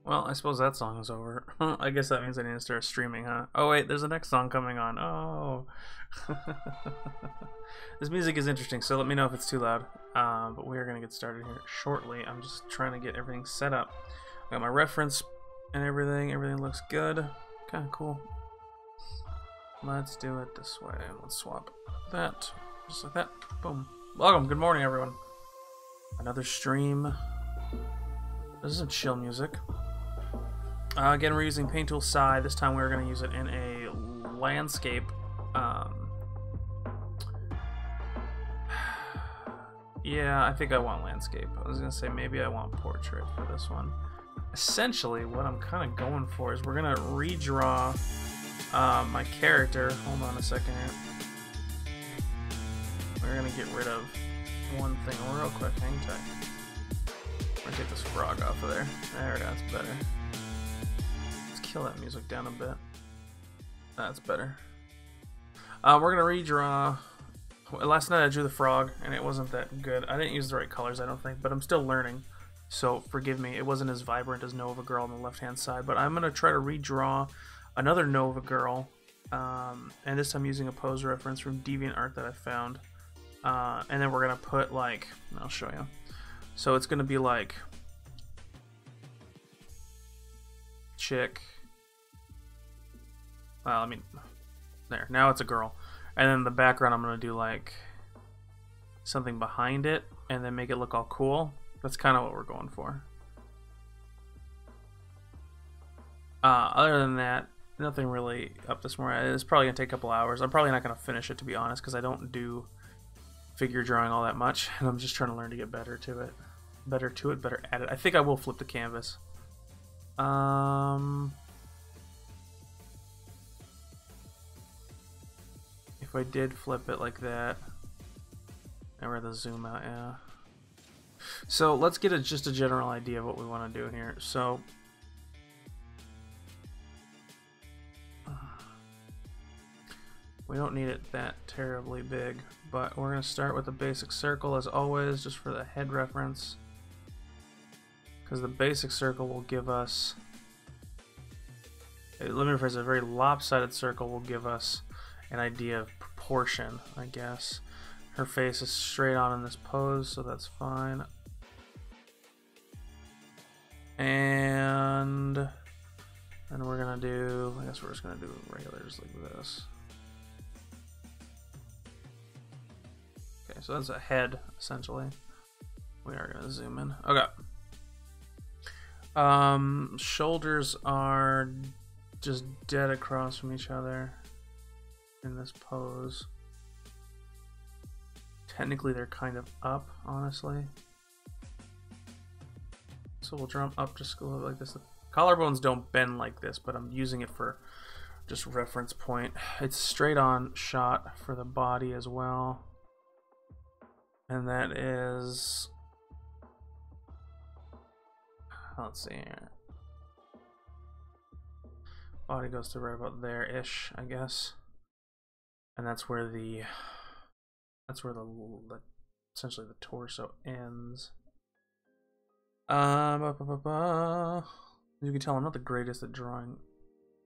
Well, I suppose that song is over. I guess that means I need to start streaming, huh? Oh wait, there's the next song coming on. Oh. This music is interesting, so let me know if it's too loud. But we are going to get started here shortly. I'm just trying to get everything set up. I got my reference and everything. Everything looks good. Kind of cool. Let's do it this way. Let's swap that. Just like that. Boom. Welcome. Good morning, everyone. Another stream. This is some chill music. Again, we're using Paint Tool Side. This time we're going to use it in a landscape. Yeah, I think I want landscape. I was going to say maybe I want portrait for this one. Essentially, what I'm kind of going for is we're going to redraw my character. Hold on a second here. We're going to get rid of one thing real quick. Hang tight. I'm going to take this frog off of there. There, that's better. Kill that music down a bit. That's better. We're gonna redraw. Last night I drew the frog and it wasn't that good. I didn't use the right colors, I don't think, but I'm still learning. So forgive me. It wasn't as vibrant as Nova Girl on the left-hand side, but I'm gonna try to redraw another Nova Girl, and this time using a pose reference from DeviantArt that I found. And then we're gonna put like, I'll show you. So it's gonna be like chick. Well, I mean, there. Now it's a girl. And then the background, I'm going to do like something behind it and then make it look all cool. That's kind of what we're going for. Other than that, nothing really up this morning. It's probably going to take a couple hours. I'm probably not going to finish it, to be honest, because I don't do figure drawing all that much. And I'm just trying to learn to get better to it. Better at it. I think I will flip the canvas. If I did flip it like that, and we're the zoom out, yeah. So let's get just a general idea of what we want to do here. So we don't need it that terribly big, but we're going to start with a basic circle as always, just for the head reference. Because the basic circle will give us, let me rephrase, a very lopsided circle will give us an idea of proportion, I guess. Her face is straight on in this pose, so that's fine. And then we're gonna do, I guess we're just gonna do regulars like this. Okay, so that's a head, essentially. We are gonna zoom in. Okay. Shoulders are just dead across from each other in this pose. Technically they're kind of up, honestly. So we'll draw them up just a little like this. The collarbones don't bend like this, but I'm using it for just reference point. It's straight on shot for the body as well. And that is, let's see here. Body goes to right about there-ish, I guess. And that's where the essentially the torso ends. As you can tell, I'm not the greatest at drawing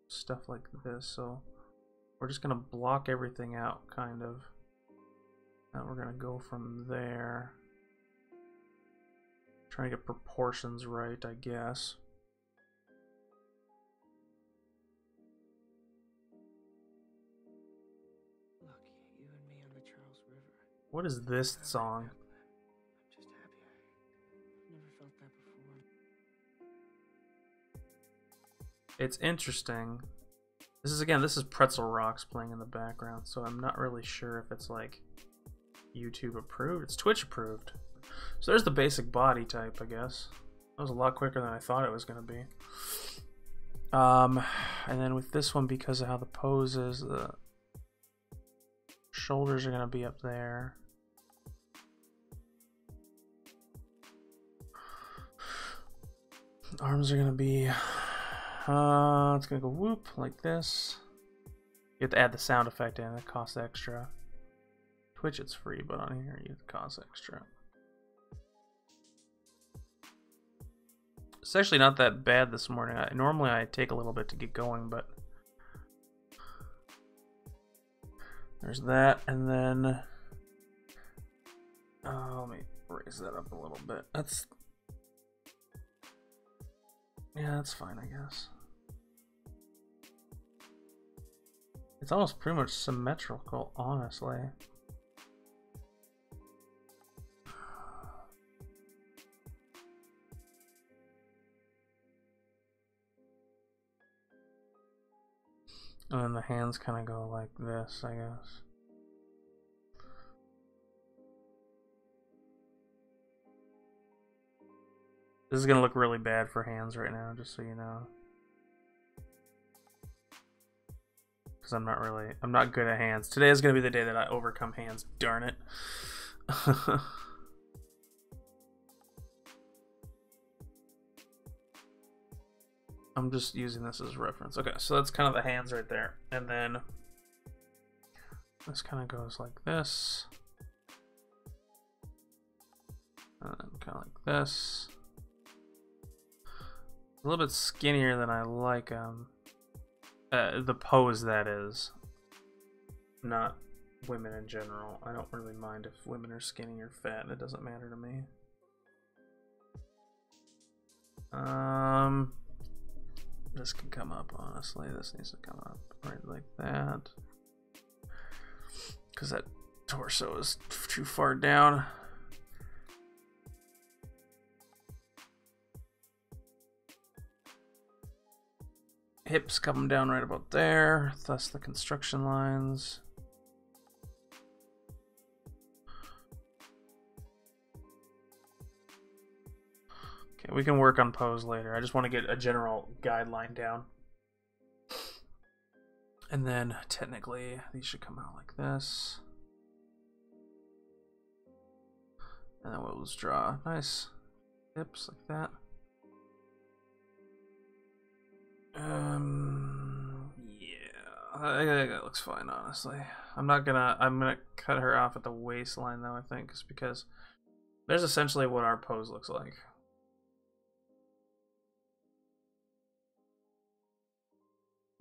stuff like this, so we're just gonna block everything out, kind of. And we're gonna go from there. Trying to get proportions right, I guess. Look, you and me on the Charles River. What is this song? I'm just happy. I've never felt that before. It's interesting. This is Pretzel Rocks playing in the background, so I'm not really sure if it's like YouTube approved. It's Twitch approved. So there's the basic body type, I guess. That was a lot quicker than I thought it was going to be. And then with this one, because of how the pose is, the shoulders are going to be up there. Arms are going to be, it's going to go whoop like this. You have to add the sound effect in, it costs extra. Twitch it's free, but on here it costs extra. It's actually not that bad this morning. Normally I take a little bit to get going, but there's that, and then let me raise that up a little bit. That's fine, I guess. It's almost pretty much symmetrical, honestly. And then the hands kind of go like this, I guess. This is gonna look really bad for hands right now, just so you know. Because I'm not good at hands. Today is gonna be the day that I overcome hands, darn it. I'm just using this as reference. Okay, so that's kind of the hands right there. And then this kind of goes like this. And then kind of like this. A little bit skinnier than I like the pose, that is. Not women in general. I don't really mind if women are skinny or fat. It doesn't matter to me. This can come up, honestly. This needs to come up right like that. Because that torso is too far down. Hips come down right about there, thus the construction lines. Okay, we can work on pose later. I just want to get a general guideline down. And then technically these should come out like this. And then we'll just draw nice hips like that. Yeah, I think that looks fine, honestly. I'm gonna cut her off at the waistline though, I think, just because there's essentially what our pose looks like.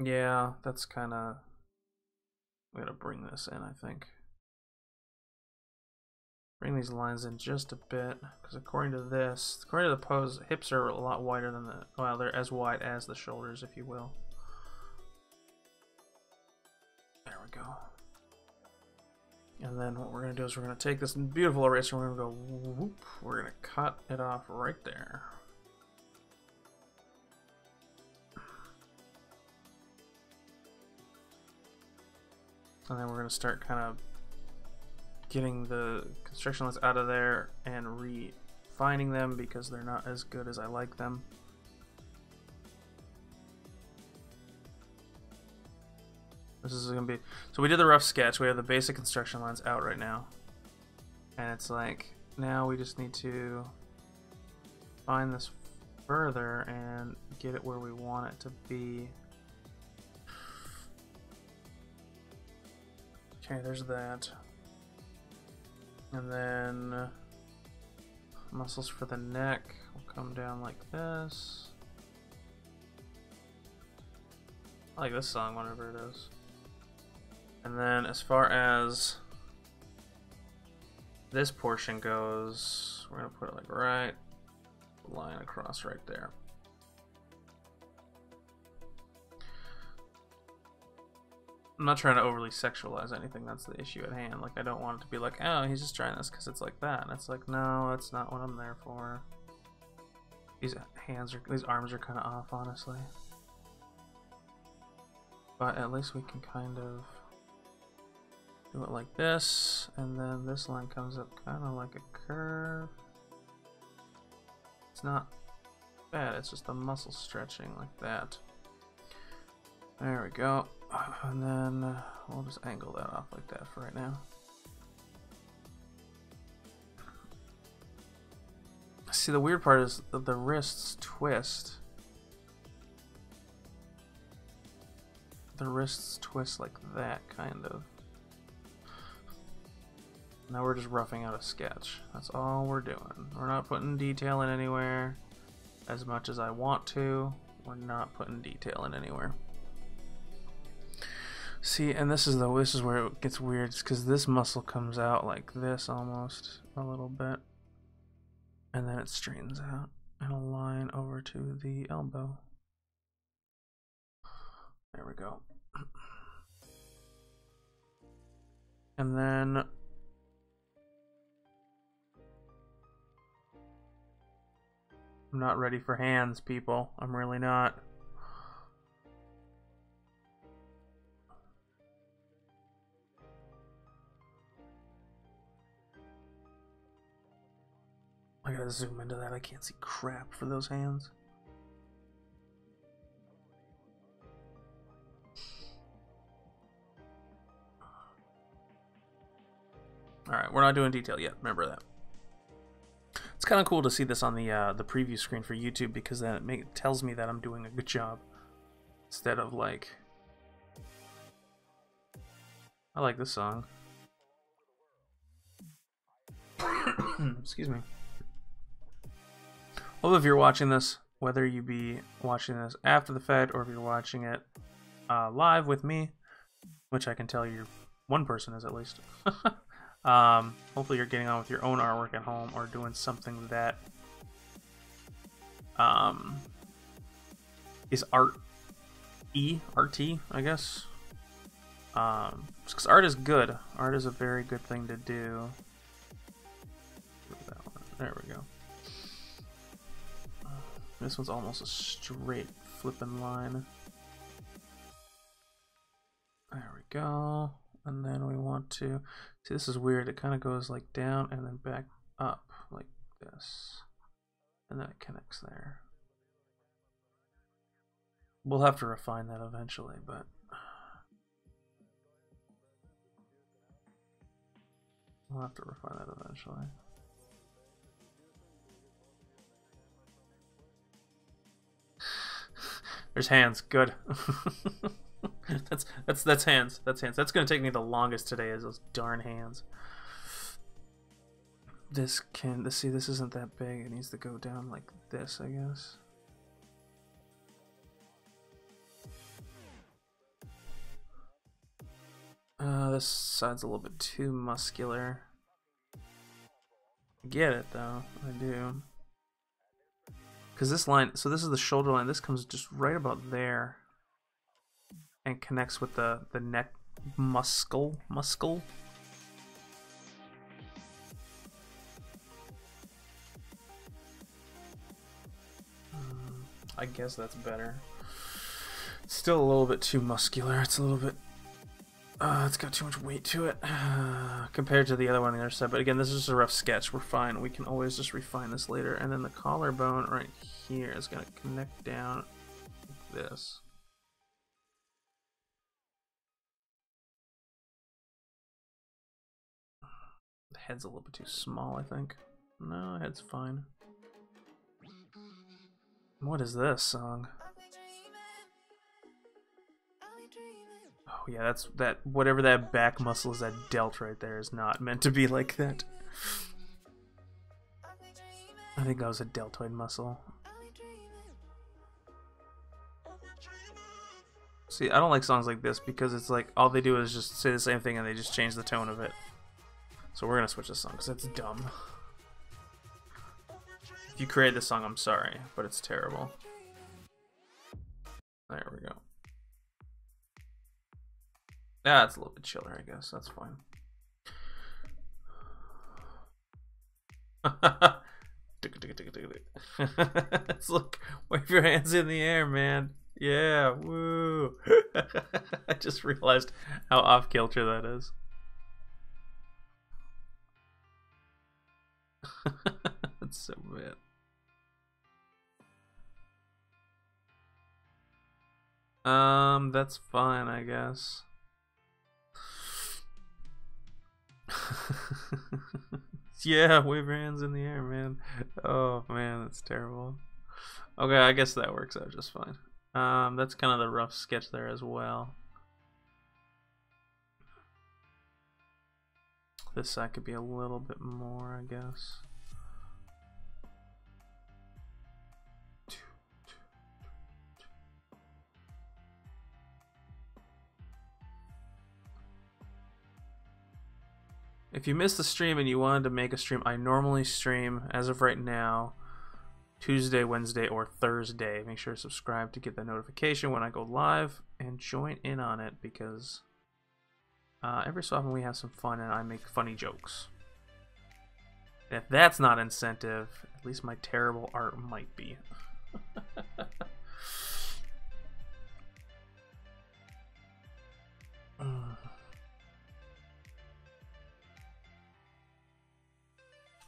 Yeah, that's kind of, I'm gonna bring this in, I think. Bring these lines in just a bit, because according to the pose, hips are a lot wider than well, they're as wide as the shoulders, if you will. There we go. And then what we're gonna do is we're gonna take this beautiful eraser, we're gonna go whoop, we're gonna cut it off right there. And then we're gonna start kind of getting the construction lines out of there and refining them because they're not as good as I like them. This is gonna be, so we did the rough sketch, we have the basic construction lines out right now. And it's like, now we just need to find this further and get it where we want it to be. Okay, there's that. And then muscles for the neck will come down like this. I like this song, whatever it is. And then as far as this portion goes, we're gonna put it like right, line across right there. I'm not trying to overly sexualize anything, that's the issue at hand. Like, I don't want it to be like, oh, he's just trying this because it's like that. And it's like, no, that's not what I'm there for. These arms are kind of off, honestly. But at least we can kind of do it like this. And then this line comes up kind of like a curve. It's not bad, it's just the muscle stretching like that. There we go. And then we'll just angle that off like that for right now. See, the weird part is that the wrists twist. The wrists twist like that, kind of. Now we're just roughing out a sketch. That's all we're doing. We're not putting detail in anywhere. as much as I want to. We're not putting detail in anywhere. See, and this is where it gets weird, because this muscle comes out like this almost a little bit, and then it straightens out and a line over to the elbow. There we go. And then I'm not ready for hands, people. I'm really not. I gotta zoom into that. I can't see crap for those hands. Alright, we're not doing detail yet. Remember that. It's kind of cool to see this on the preview screen for YouTube, because then it tells me that I'm doing a good job. Instead of like... I like this song. Excuse me. Well, if you're watching this, whether you be watching this after the fact or if you're watching it live with me, which I can tell you one person is at least. Hopefully you're getting on with your own artwork at home or doing something that is arty, I guess. Because art is good. Art is a very good thing to do. There we go. This one's almost a straight flipping line. There we go. And then we want to... See, this is weird. It kind of goes like down and then back up like this. And then it connects there. We'll have to refine that eventually, but... We'll have to refine that eventually. There's hands. Good. That's hands. That's hands. That's gonna take me the longest today, is those darn hands. This isn't that big. It needs to go down like this, I guess. This side's a little bit too muscular. I get it though. I do. Because this line, so this is the shoulder line, this comes just right about there and connects with the neck muscle. I guess that's better. It's still a little bit too muscular. It's a little bit, it's got too much weight to it compared to the other one on the other side. But again, this is just a rough sketch. We're fine. We can always just refine this later. And then the collarbone right here is going to connect down like this. The head's a little bit too small, I think. No, head's fine. What is this song? Oh yeah, that's that. Whatever that back muscle is, that delt right there, is not meant to be like that. I think that was a deltoid muscle. See, I don't like songs like this because it's like all they do is just say the same thing and they just change the tone of it. So we're gonna switch this song because it's dumb. If you created this song, I'm sorry, but it's terrible. There we go. That's a little bit chiller, I guess. That's fine. Let's look. Wave your hands in the air, man. Yeah, woo. I just realized how off kilter that is. That's so bad. That's fine, I guess. Yeah, wave your hands in the air, man. Oh man, that's terrible. Okay, I guess that works out just fine. That's kind of the rough sketch there as well. This side could be a little bit more, I guess. If you missed the stream and you wanted to make a stream, I normally stream, as of right now, Tuesday, Wednesday, or Thursday. Make sure to subscribe to get the notification when I go live and join in on it, because every so often we have some fun and I make funny jokes. And if that's not incentive, at least my terrible art might be.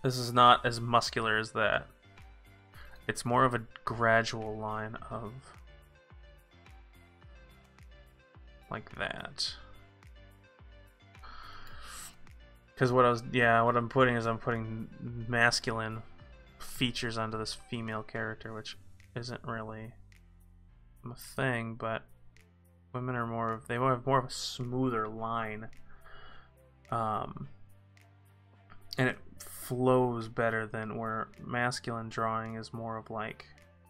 This is not as muscular as that. It's more of a gradual line of like that. Because what I'm putting is I'm putting masculine features onto this female character, which isn't really a thing, but women are more of, they have more of a smoother line. And it flows better than where masculine drawing is more of like,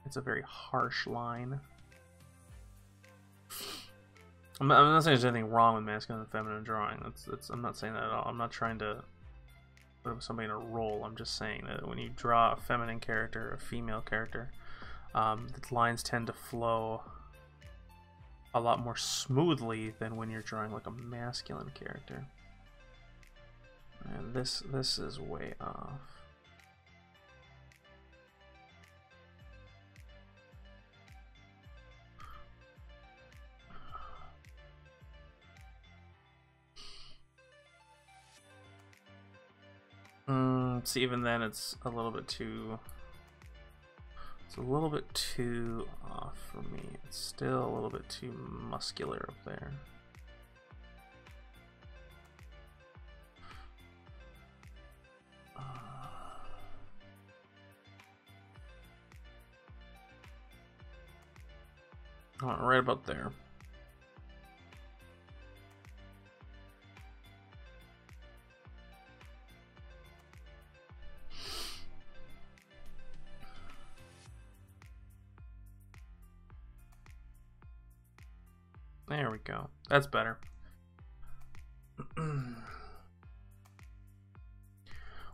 it's a very harsh line. I'm not saying there's anything wrong with masculine and feminine drawing. I'm not saying that at all. I'm not trying to put somebody in a role. I'm just saying that when you draw a feminine character, a female character, the lines tend to flow a lot more smoothly than when you're drawing like a masculine character. And this is way off. See, even then it's a little bit too... It's a little bit too off for me. It's still a little bit too muscular up there. Right about there. There we go. That's better.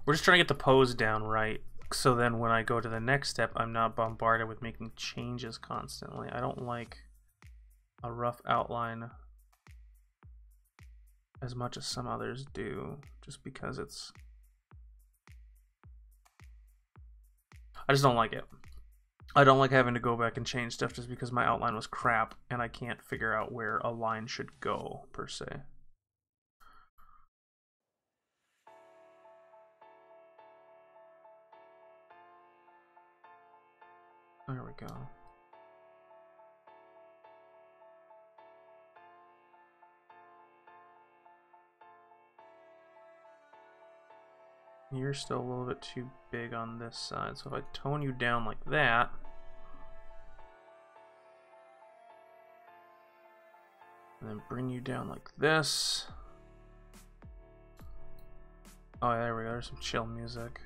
We're just trying to get the pose down right, so then when I go to the next step, I'm not bombarded with making changes constantly. I don't like a rough outline as much as some others do, just because it's... I just don't like it. I don't like having to go back and change stuff just because my outline was crap and I can't figure out where a line should go, per se. There we go. You're still a little bit too big on this side, so if I tone you down like that, and then bring you down like this. Oh, there we go. There's some chill music.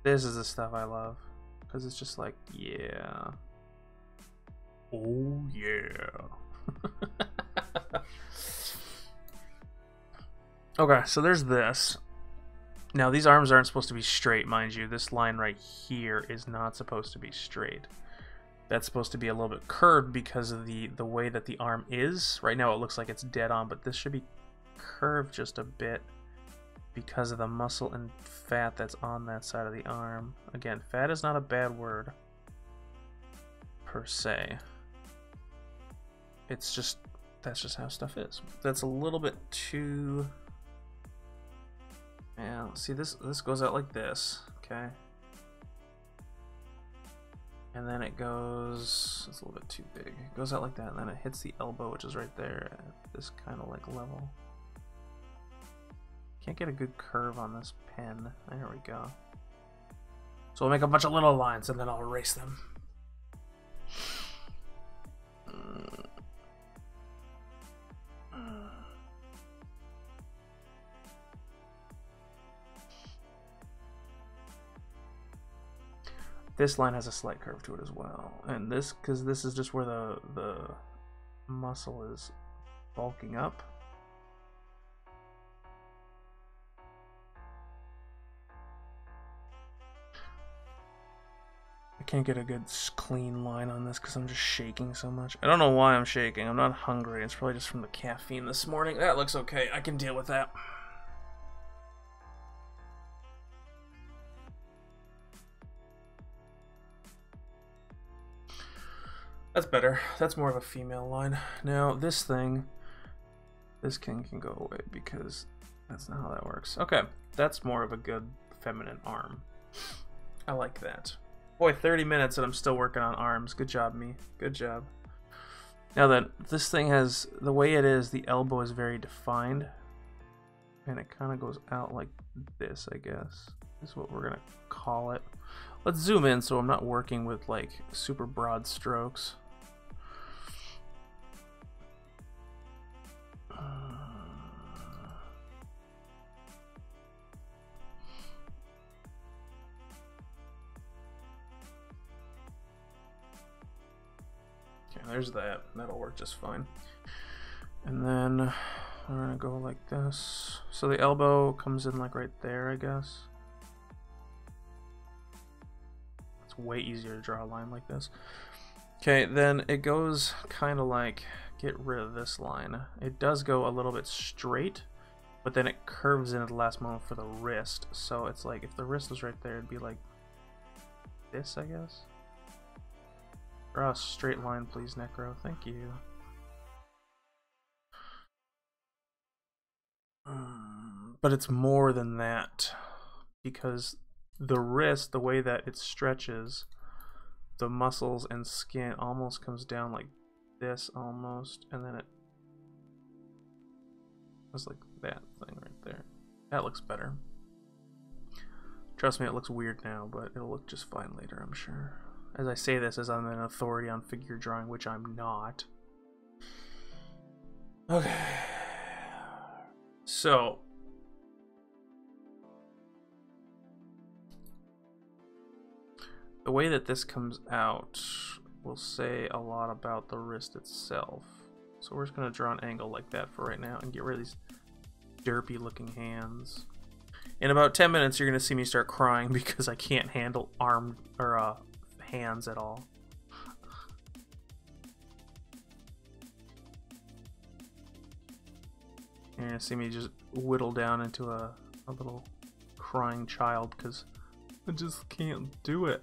This is the stuff I love, because it's just like, yeah. Oh, yeah. Okay, so there's this. Now, these arms aren't supposed to be straight, mind you. This line right here is not supposed to be straight. That's supposed to be a little bit curved because of the way that the arm is. Right now it looks like it's dead on, but this should be curved just a bit because of the muscle and fat that's on that side of the arm. Again, fat is not a bad word, per se. It's just, that's just how stuff is. That's a little bit too... Yeah, see, this goes out like this, okay? And then it goes, it's a little bit too big. It goes out like that, and then it hits the elbow, which is right there at this kind of like level. Can't get a good curve on this pen. There we go. So we'll make a bunch of little lines, and then I'll erase them. This line has a slight curve to it as well, and this, because this is just where the muscle is bulking up. can't get a good clean line on this because I'm just shaking so much. I don't know why I'm shaking. I'm not hungry. It's probably just from the caffeine this morning. That looks okay. I can deal with that. That's better. That's more of a female line. Now, this king can go away because that's not how that works. Okay, that's more of a good feminine arm. I like that. Boy, 30 minutes and I'm still working on arms. Good job, me. Good job. Now then, this thing has, the way it is, the elbow is very defined. And it kind of goes out like this, I guess. Is what we're going to call it. Let's zoom in so I'm not working with like super broad strokes. Okay, there's that. That'll work just fine. And then we're gonna go like this. So the elbow comes in like right there, I guess. It's way easier to draw a line like this. Okay, then it goes kind of like, get rid of this line. It does go a little bit straight, but then it curves in at the last moment for the wrist. So it's like, if the wrist was right there, it'd be like this, I guess. Draw a straight line, please, Necro. Thank you. But it's more than that, because the wrist, the way that it stretches, the muscles and skin almost comes down like this almost, and then it was like that thing right there. That looks better. Trust me, it looks weird now, but it'll look just fine later, I'm sure. As I say this, as I'm an authority on figure drawing, which I'm not. Okay. So the way that this comes out will say a lot about the wrist itself. So we're just going to draw an angle like that for right now and get rid of these derpy looking hands. In about 10 minutes, you're going to see me start crying because I can't handle arm or hands at all. You're going to see me just whittle down into a little crying child because I just can't do it.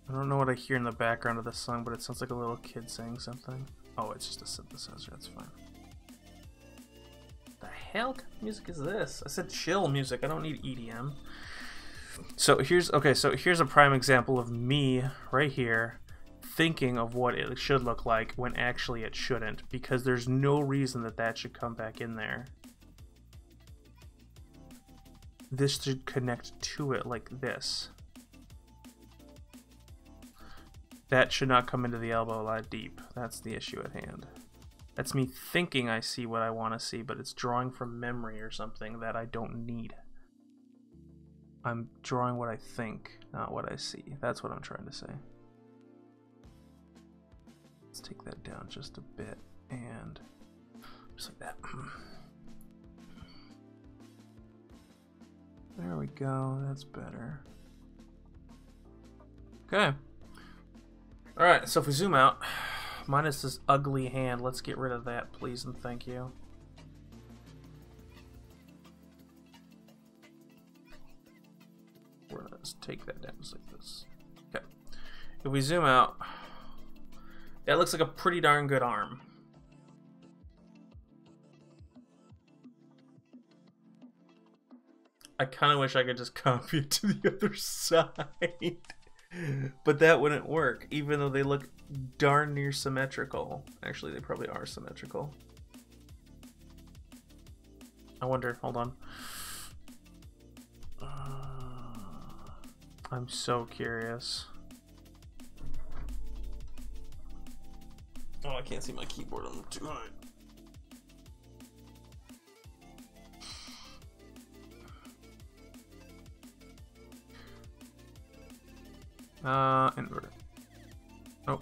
I don't know what I hear in the background of this song, but it sounds like a little kid saying something. Oh, it's just a synthesizer, that's fine. The hell kind of music is this? I said chill music, I don't need EDM. So here's a prime example of me right here thinking of what it should look like when actually it shouldn't, because there's no reason that that should come back in there. This should connect to it like this. That should not come into the elbow that deep. That's the issue at hand. That's me thinking I see what I want to see, but it's drawing from memory or something that I don't need. I'm drawing what I think, not what I see. That's what I'm trying to say. Let's take that down just a bit, and just like that. There we go, that's better. Okay. Alright, so if we zoom out, minus this ugly hand, let's get rid of that, please and thank you. We're gonna just take that down just like this. Okay. If we zoom out, that looks like a pretty darn good arm. I kind of wish I could just copy it to the other side. But that wouldn't work, even though they look darn near symmetrical. Actually, they probably are symmetrical. I wonder, hold on. I'm so curious. Oh, I can't see my keyboard on too high. Invert. Nope.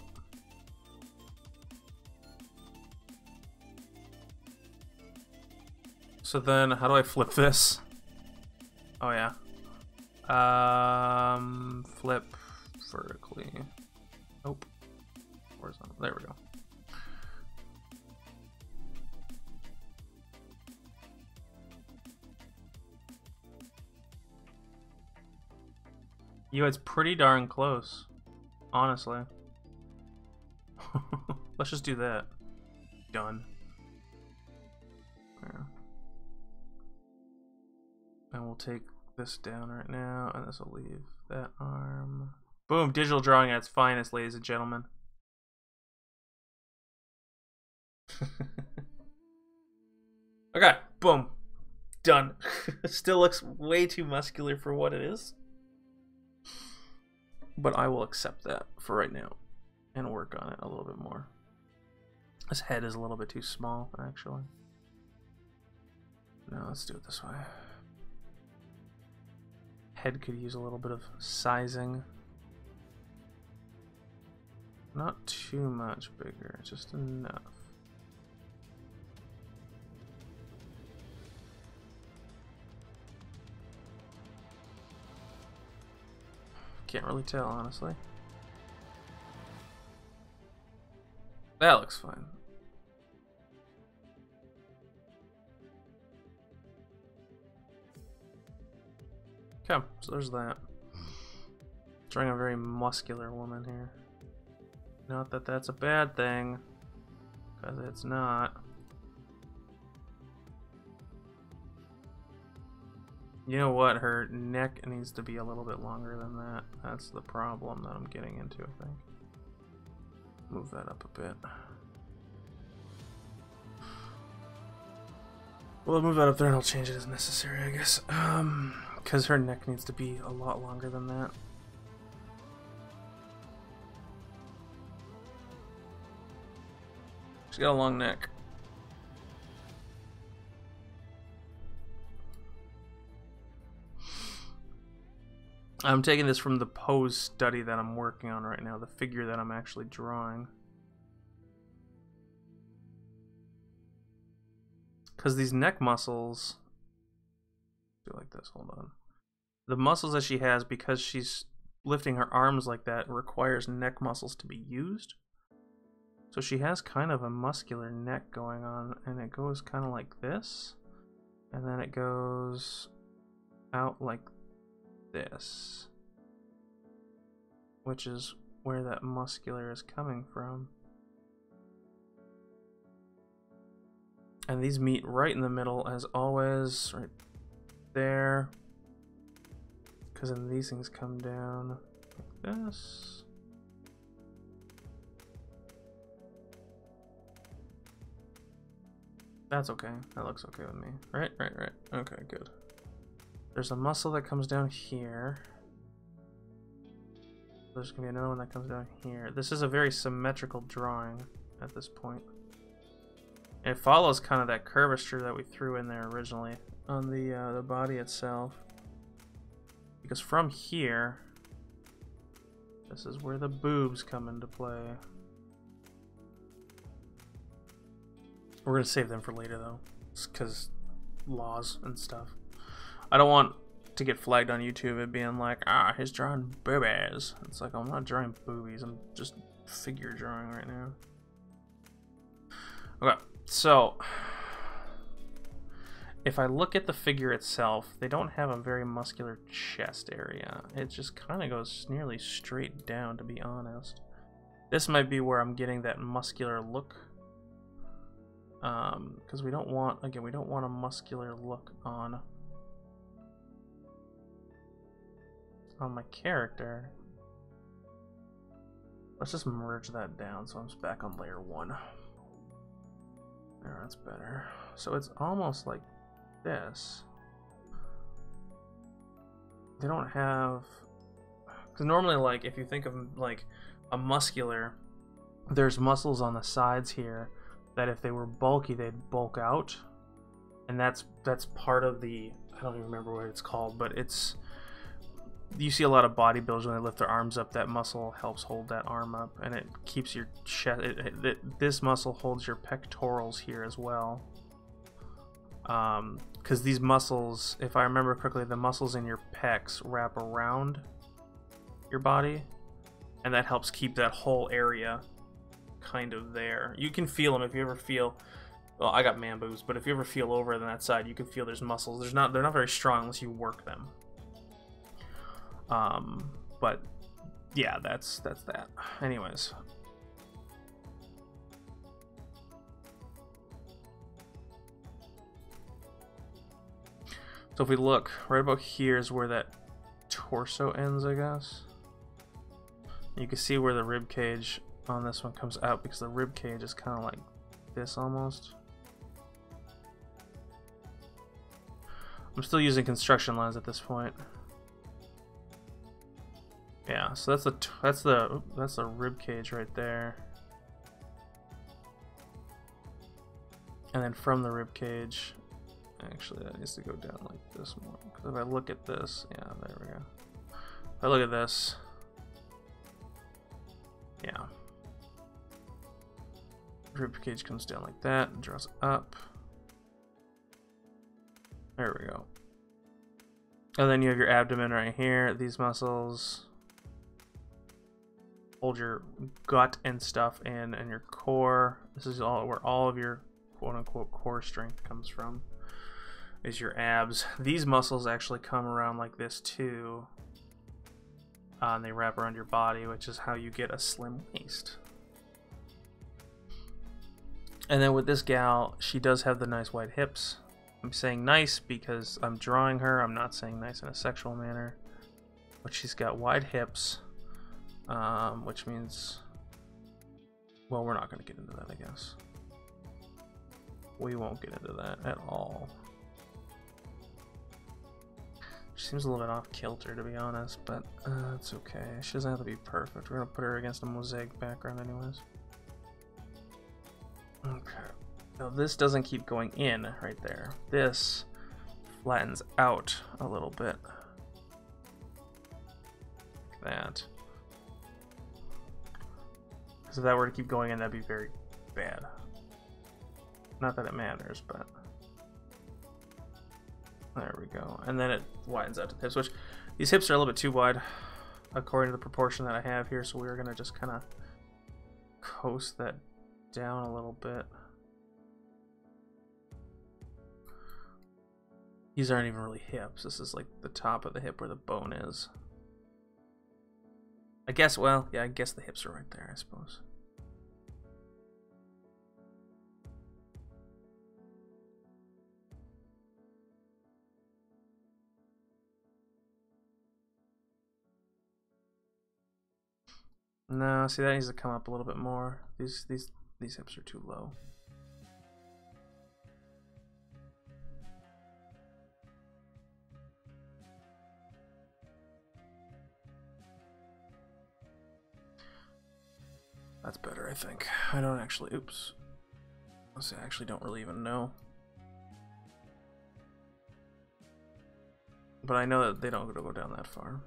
So then, how do I flip this? Oh yeah. Flip vertically. Nope. Horizontal. There we go. Yo, it's pretty darn close, honestly. Let's just do that. Done. Yeah. And we'll take this down right now, and this will leave that arm. Boom, digital drawing at its finest, ladies and gentlemen. Okay, boom. Done. Still looks way too muscular for what it is. But I will accept that for right now and work on it a little bit more. This head is a little bit too small, actually. No, let's do it this way. Head could use a little bit of sizing. Not too much bigger, just enough. Can't really tell, honestly. That looks fine. Okay, so there's that. Drawing a very muscular woman here. Not that that's a bad thing, because it's not. You know what? Her neck needs to be a little bit longer than that. That's the problem that I'm getting into, I think. Move that up a bit. Well, I'll move that up there and I'll change it as necessary, I guess. Because her neck needs to be a lot longer than that. She's got a long neck. I'm taking this from the pose study that I'm working on right now, the figure that I'm actually drawing. Because these neck muscles... Do it like this, hold on. The muscles that she has, because she's lifting her arms like that, requires neck muscles to be used. So she has kind of a muscular neck going on, and it goes kind of like this. And then it goes out like this, which is where that muscular is coming from. And these meet right in the middle as always, right there, because then these things come down like this. That's okay. That looks okay with me. Right. Okay, good. There's a muscle that comes down here. There's gonna be another one that comes down here. This is a very symmetrical drawing at this point. And it follows kind of that curvature that we threw in there originally on the body itself. Because from here, this is where the boobs come into play. We're gonna save them for later though, because laws and stuff. I don't want to get flagged on YouTube it being like, ah, he's drawing boobies. It's like, I'm not drawing boobies, I'm just figure drawing right now. Okay, so if I look at the figure itself, they don't have a very muscular chest area. It just kind of goes nearly straight down, to be honest. This might be where I'm getting that muscular look. Because we don't want, again, we don't want a muscular look on my character. Let's just merge that down so I'm back on layer 1. There, that's better. So it's almost like this. They don't have, because normally, like, if you think of like a muscular, there's muscles on the sides here that if they were bulky, they'd bulk out, and that's part of the, I don't even remember what it's called, but it's, you see a lot of bodybuilders when they lift their arms up, that muscle helps hold that arm up, and it keeps your chest, this muscle holds your pectorals here as well. Because these muscles, if I remember correctly, the muscles in your pecs wrap around your body, and that helps keep that whole area kind of there. You can feel them if you ever feel. Well, I got man boobs, but if you ever feel over on that side, you can feel there's muscles. They're not very strong unless you work them. But yeah, that's that. Anyways. So if we look, right about here is where that torso ends, I guess. You can see where the rib cage on this one comes out, because the rib cage is kind of like this almost. I'm still using construction lines at this point. Yeah, so that's the rib cage right there. And then from the rib cage, actually that needs to go down like this more. Because if I look at this, yeah, there we go. If I look at this, yeah. Rib cage comes down like that and draws up. There we go. And then you have your abdomen right here. These muscles hold your gut and stuff in, and your core. This is all where all of your quote-unquote core strength comes from, is your abs. These muscles actually come around like this too, and they wrap around your body, which is how you get a slim waist. And then with this gal, she does have the nice wide hips. I'm saying nice because I'm drawing her. I'm not saying nice in a sexual manner. But she's got wide hips, which means, well, we're not going to get into that, I guess. We won't get into that at all. She seems a little bit off kilter, to be honest, but it's okay. She doesn't have to be perfect. We're going to put her against a Mosaic background anyways. Okay. Now this doesn't keep going in right there. This flattens out a little bit. Like that. Because if that were to keep going in, that'd be very bad. Not that it matters, but... There we go. And then it widens out to the hips, which these hips are a little bit too wide according to the proportion that I have here, so we're going to just kind of coast that down a little bit. These aren't even really hips. This is like the top of the hip where the bone is. I guess, well, yeah, I guess the hips are right there, I suppose. No, see, that needs to come up a little bit more. These hips are too low. That's better, I think. I don't actually, oops. Let's see, I actually don't really even know. But I know that they don't go down that far.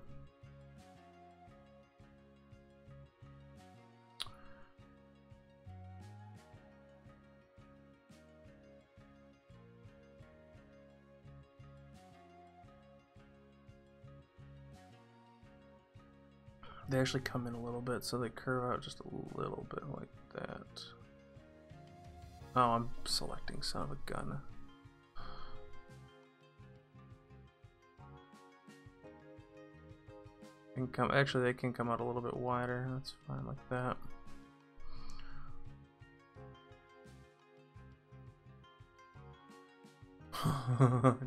They actually come in a little bit, so they curve out just a little bit like that. Oh, I'm selecting son of a gun. Actually, they can come out a little bit wider. That's fine like that.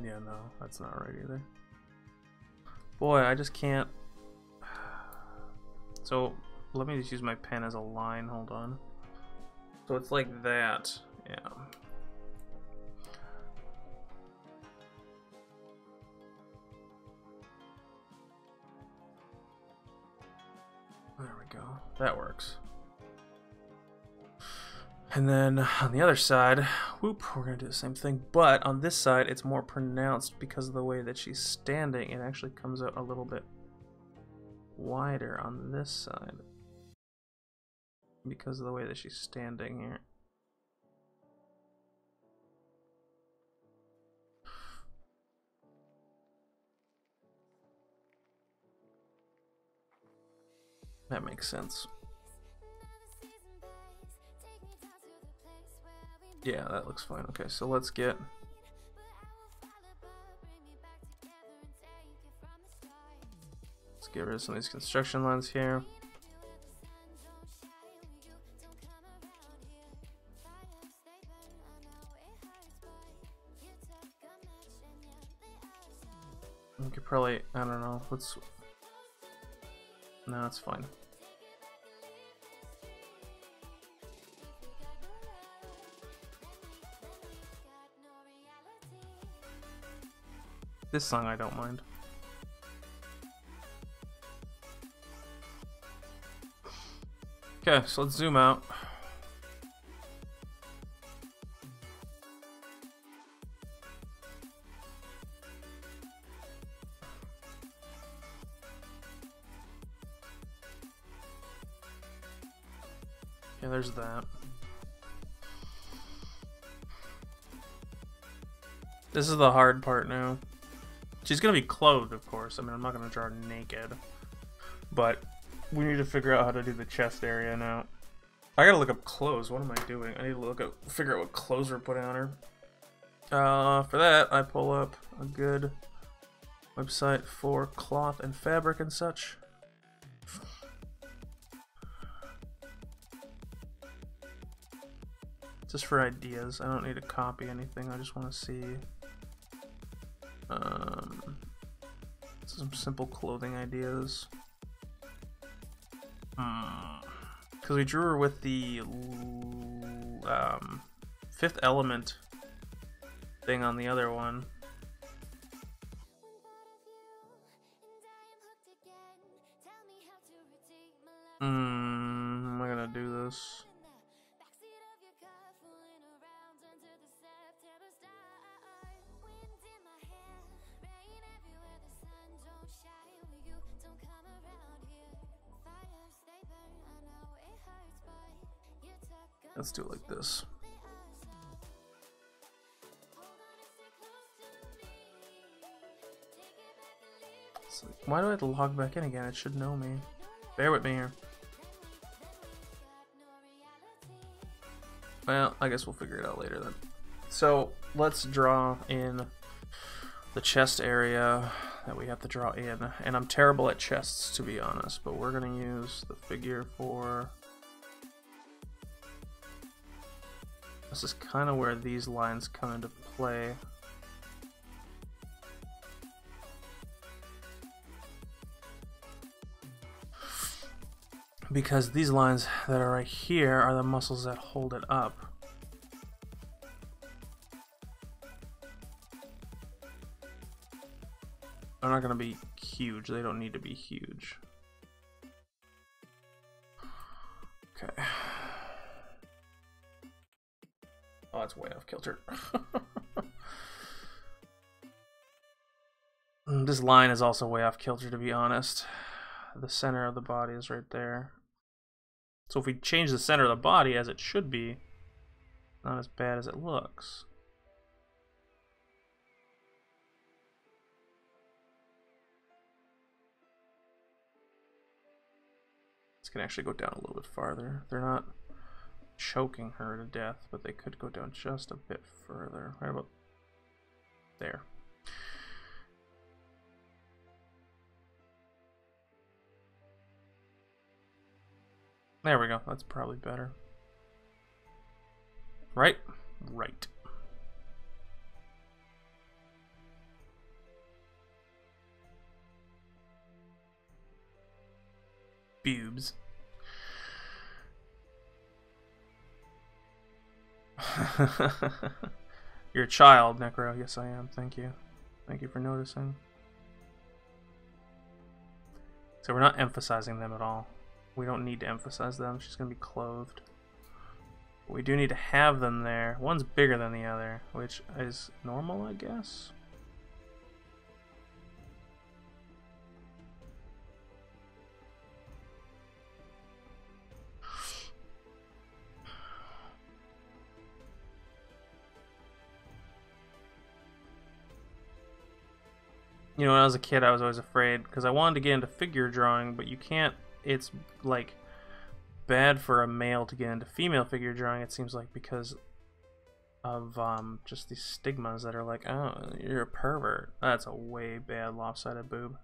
Yeah, no, that's not right either. Boy, I just can't. So let me just use my pen as a line. Hold on. So it's like that. Yeah. There we go. That works. And then on the other side, whoop, we're gonna do the same thing. But on this side, it's more pronounced because of the way that she's standing. It actually comes out a little bit wider on this side because of the way that she's standing here. That makes sense. Yeah, that looks fine. Okay, so let's get rid of some of these construction lines here. We could probably, I don't know, let's, no, that's fine. This song I don't mind. Okay, so let's zoom out. Okay, there's that. This is the hard part now. She's gonna be clothed, of course. I mean, I'm not gonna draw her naked, but we need to figure out how to do the chest area now. I gotta look up clothes. What am I doing? I need to figure out what clothes we're putting on her. For that, I pull up a good website for cloth and fabric and such. Just for ideas. I don't need to copy anything. I just want to see some simple clothing ideas. Because we drew her with the fifth element thing on the other one. How am I gonna do this? Let's do it like this. It's like, why do I have to log back in again? It should know me. Bear with me here. Well, I guess we'll figure it out later then. So let's draw in the chest area that we have to draw in. And I'm terrible at chests, to be honest, but we're gonna use the figure for... This is kind of where these lines come into play. Because these lines that are right here are the muscles that hold it up. They're not going to be huge. They don't need to be huge. Okay. Oh, that's way off kilter. This line is also way off kilter, to be honest. The center of the body is right there. So if we change the center of the body as it should be, not as bad as it looks. This can actually go down a little bit farther. They're not choking her to death, but they could go down just a bit further. Right about there. There we go. That's probably better. Right? Right. Boobs. You're a child, Necro. Yes, I am. Thank you. Thank you for noticing. So we're not emphasizing them at all. We don't need to emphasize them. She's going to be clothed. But we do need to have them there. One's bigger than the other, which is normal, I guess. You know, when I was a kid, I was always afraid because I wanted to get into figure drawing, but you can't it's like bad for a male to get into female figure drawing, it seems like, because of just these stigmas that are like, oh, you're a pervert. That's a way bad lopsided boob.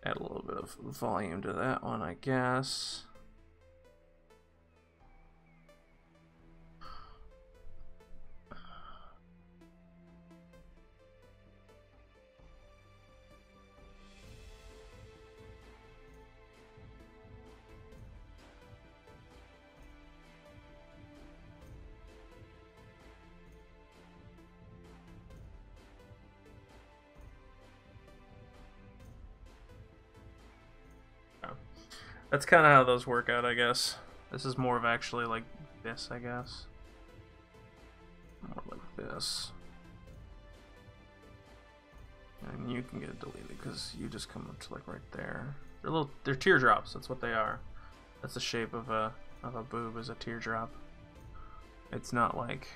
Add a little bit of volume to that one, I guess. That's kind of how those work out, I guess. This is more of actually like this, I guess. More like this. And you can get it deleted because you just come up to like right there. They're teardrops. That's what they are. That's the shape of a boob, is a teardrop. It's not like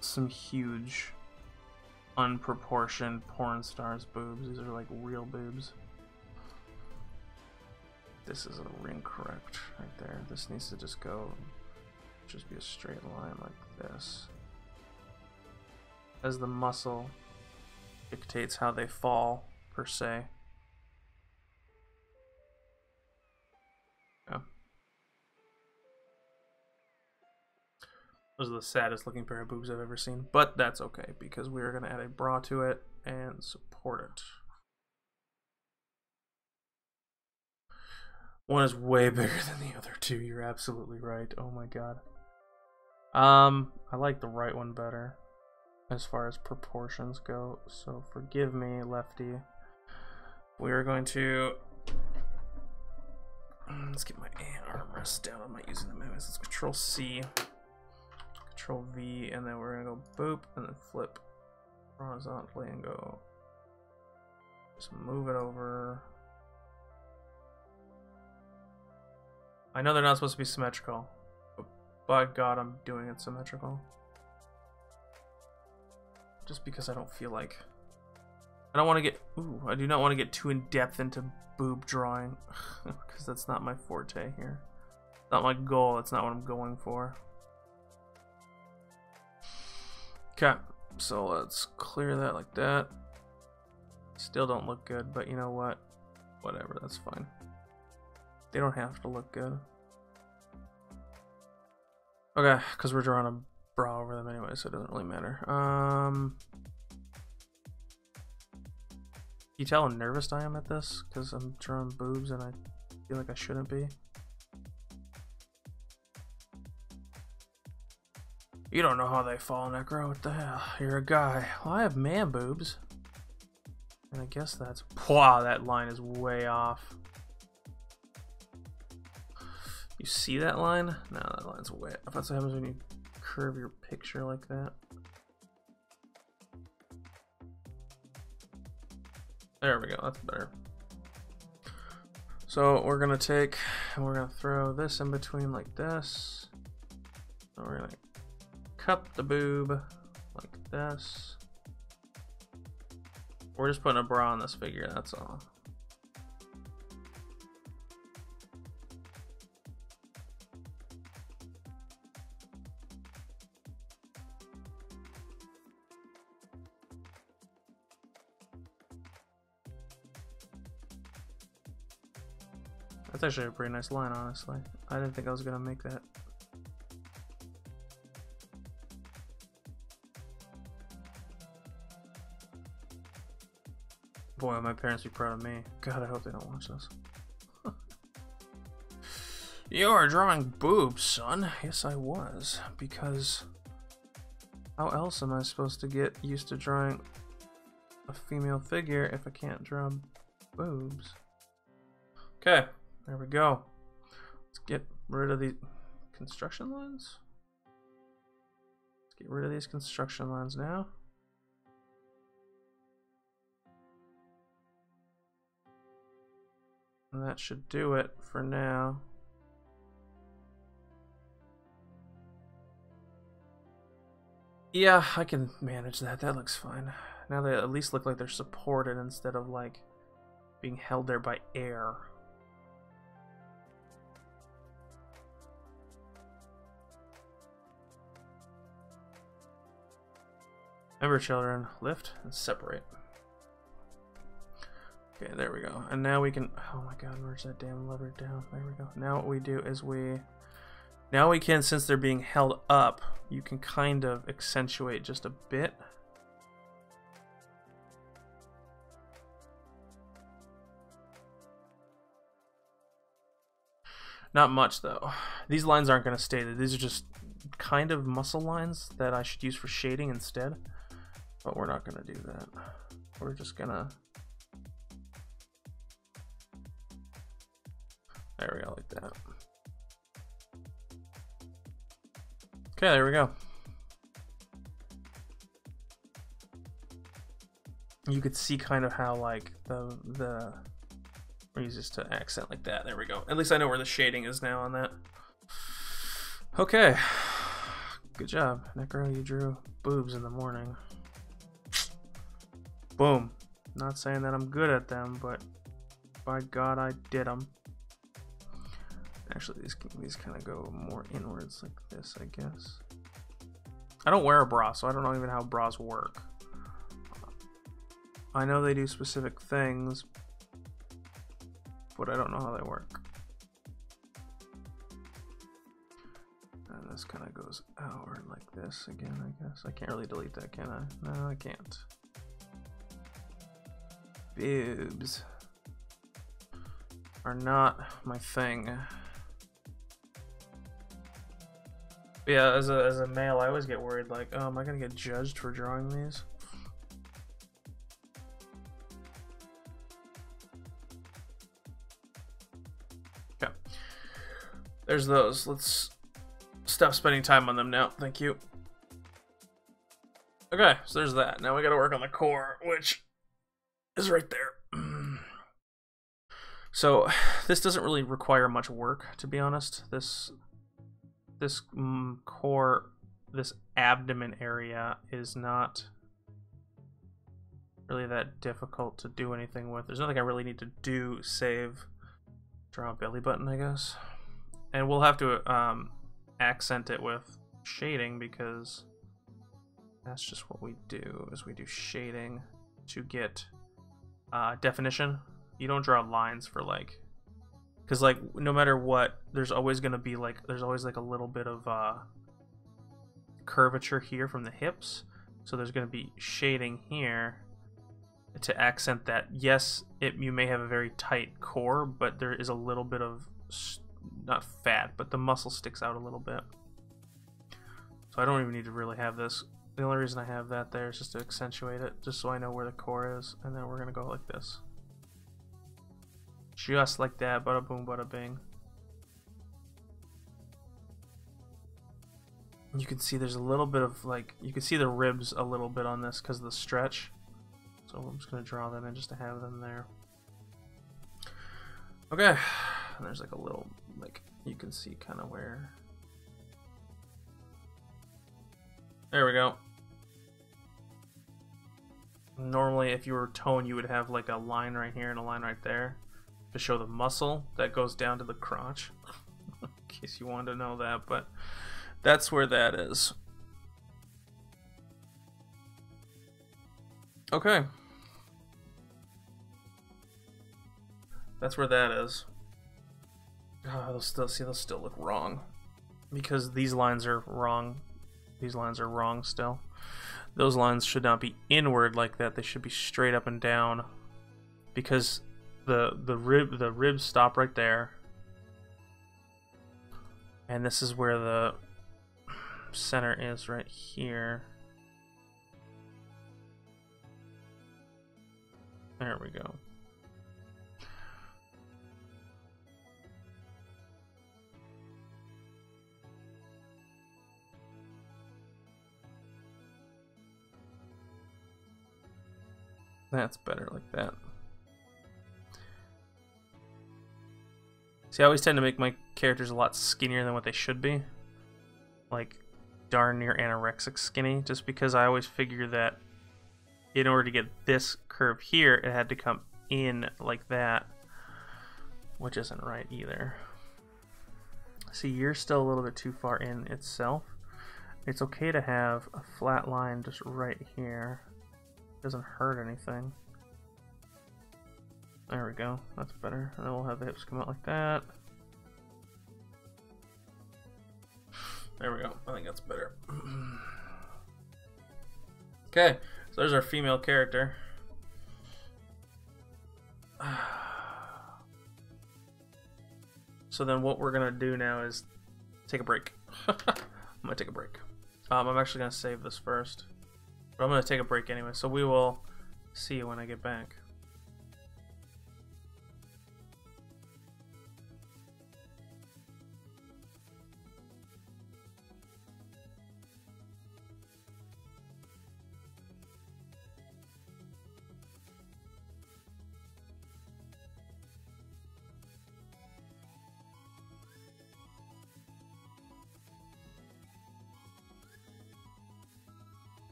some huge, unproportioned porn star's boobs. These are like real boobs. This is a ring correct right there. This needs to just go, just be a straight line like this. As the muscle dictates how they fall, per se. Yeah. Those are the saddest looking pair of boobs I've ever seen, but that's okay because we're gonna add a bra to it and support it. One is way bigger than the other two. You're absolutely right. Oh my god. I like the right one better as far as proportions go, so forgive me, lefty. We are going to, let's get my armrest down. I'm not using the mouse. Let's Control C, Control V, and then we're gonna go boop and then flip horizontally and go. Just move it over. I know they're not supposed to be symmetrical, but by God, I'm doing it symmetrical. Just because I don't feel like... I don't want to get... Ooh, I do not want to get too in-depth into boob drawing. Because that's not my forte here. Not my goal, that's not what I'm going for. Okay, so let's clear that like that. Still don't look good, but you know what? Whatever, that's fine. They don't have to look good. Okay, because we're drawing a bra over them anyway, so it doesn't really matter. You tell how nervous I am at this? Because I'm drawing boobs and I feel like I shouldn't be. You don't know how they fall, Necro. What the hell? You're a guy. Well, I have man boobs. And I guess that's... Wow, that line is way off. You see that line? No, that line's way off. That's what happens when you curve your picture like that. There we go, that's better. So we're gonna take and we're gonna throw this in between like this. And we're gonna cup the boob like this. We're just putting a bra on this figure, that's all. That's actually a pretty nice line, honestly. I didn't think I was gonna make that. Boy, my parents be proud of me. God, I hope they don't watch this. You are drawing boobs, son. Yes, I was. Because how else am I supposed to get used to drawing a female figure if I can't draw boobs? Okay. There we go. Let's get rid of the construction lines. Let's get rid of these construction lines now. And that should do it for now. Yeah, I can manage that. That looks fine. Now they at least look like they're supported instead of like being held there by air. Remember, children, lift and separate. Okay, there we go. And now we can... Oh my god, where's that damn lever down? There we go. Now what we do is now we can, since they're being held up, you can kind of accentuate just a bit. Not much, though. These lines aren't going to stay there. These are just kind of muscle lines that I should use for shading instead. But we're not going to do that. We're just going to... There we go, like that. Okay, there we go. You could see kind of how like the we use this to accent like that. There we go. At least I know where the shading is now on that. Okay. Good job, Necro. You drew boobs in the morning. Boom. Not saying that I'm good at them, but by God, I did them. Actually, these kind of go more inwards like this, I guess. I don't wear a bra, so I don't know even how bras work. I know they do specific things, but I don't know how they work. And this kind of goes outward like this again, I guess. I can't really delete that, can I? No, I can't. Boobs are not my thing. Yeah, as a male, I always get worried, like, oh, am I gonna get judged for drawing these? Okay. There's those. Let's stop spending time on them now. Thank you. Okay, so there's that. Now we gotta work on the core, which is right there. So, this doesn't really require much work, to be honest. This core, this abdomen area is not really that difficult to do anything with. There's nothing I really need to do save draw a belly button, I guess. And we'll have to accent it with shading, because that's just what we do, is we do shading to get definition. You don't draw lines for like, because like no matter what, there's always going to be like, there's always like a little bit of curvature here from the hips, so there's going to be shading here to accent that. Yes, you may have a very tight core, but there is a little bit of, not fat, but the muscle sticks out a little bit. So I don't even need to really have this. The only reason I have that there is just to accentuate it, just so I know where the core is, and then we're going to go like this. Just like that, bada boom, bada bing. You can see there's a little bit of like, you can see the ribs a little bit on this because of the stretch. So I'm just going to draw them in just to have them there. Okay, and there's like a little, like, you can see kind of where. There we go. Normally, if you were tone, you would have like a line right here and a line right there to show the muscle that goes down to the crotch, in case you wanted to know that, but that's where that is. Okay. That's where that is. Oh, they'll still look wrong, because these lines are wrong. These lines are wrong still. Those lines should not be inward like that. They should be straight up and down, because the ribs stop right there, and this is where the center is, right here. There we go. That's better like that. See, I always tend to make my characters a lot skinnier than what they should be. Like, darn near anorexic skinny, just because I always figure that in order to get this curve here, it had to come in like that, which isn't right either. See, you're still a little bit too far in itself. It's okay to have a flat line just right here. Doesn't hurt anything. There we go. That's better. And then we'll have the hips come out like that. There we go. I think that's better. Okay, so there's our female character. So then what we're gonna do now is take a break. I'm gonna take a break. I'm actually gonna save this first, but I'm gonna take a break anyway. So we will see you when I get back.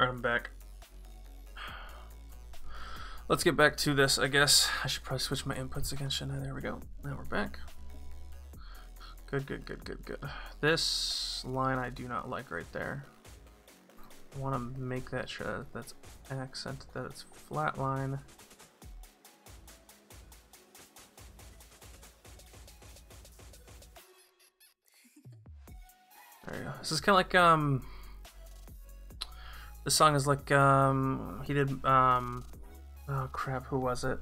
Alright, I'm back. Let's get back to this, I guess. I should probably switch my inputs again, shouldn't I? There we go. Now we're back. Good, good, good, good, good. This line I do not like right there. I want to make that sure that that's accent, that it's flat line. There you go. This is kind of like, this song is like, he did, oh crap, who was it?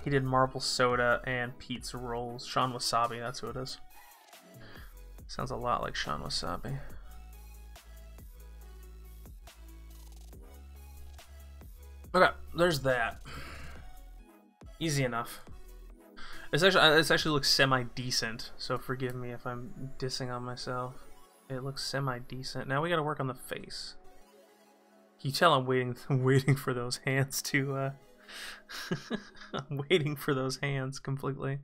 He did Marble Soda and Pizza Rolls. Sean Wasabi, that's who it is. Sounds a lot like Sean Wasabi. Okay, there's that. Easy enough. This actually looks semi-decent, so forgive me if I'm dissing on myself. It looks semi-decent. Now we gotta work on the face. Can you tell I'm waiting for those hands to, I'm waiting for those hands completely.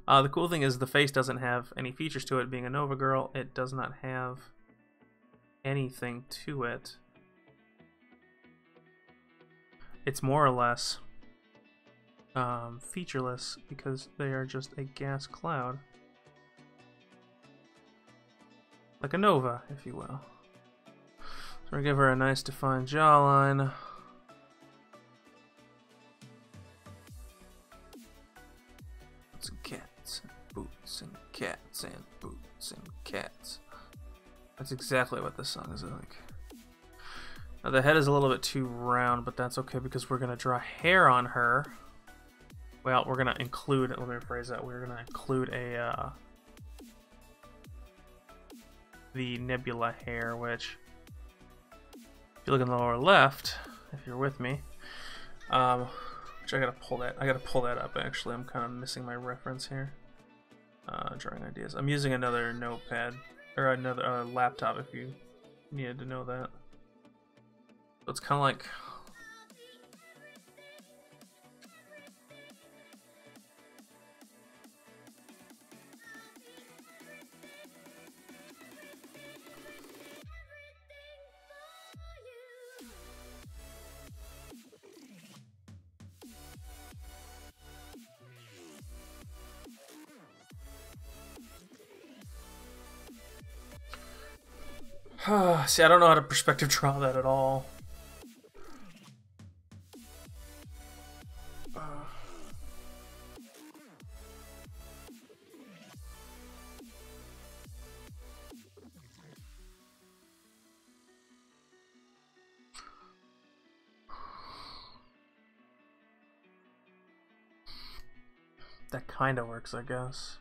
The cool thing is the face doesn't have any features to it. Being a Nova girl, it does not have anything to it. It's more or less featureless because they are just a gas cloud. like a nova, if you will. So we're gonna give her a nice defined jawline. Boots and cats, boots and cats, and boots and cats. That's exactly what this song is like. Now the head is a little bit too round, but that's okay because we're gonna draw hair on her. Well, we're gonna include, let me rephrase that, we're gonna include a, the nebula hair, which, if you look in the lower left, if you're with me, which I gotta pull that up actually, I'm kind of missing my reference here. Drawing ideas. I'm using another notepad, or another laptop if you needed to know that. So it's kind of like, see, I don't know how to perspective draw that at all. That kind of works, I guess.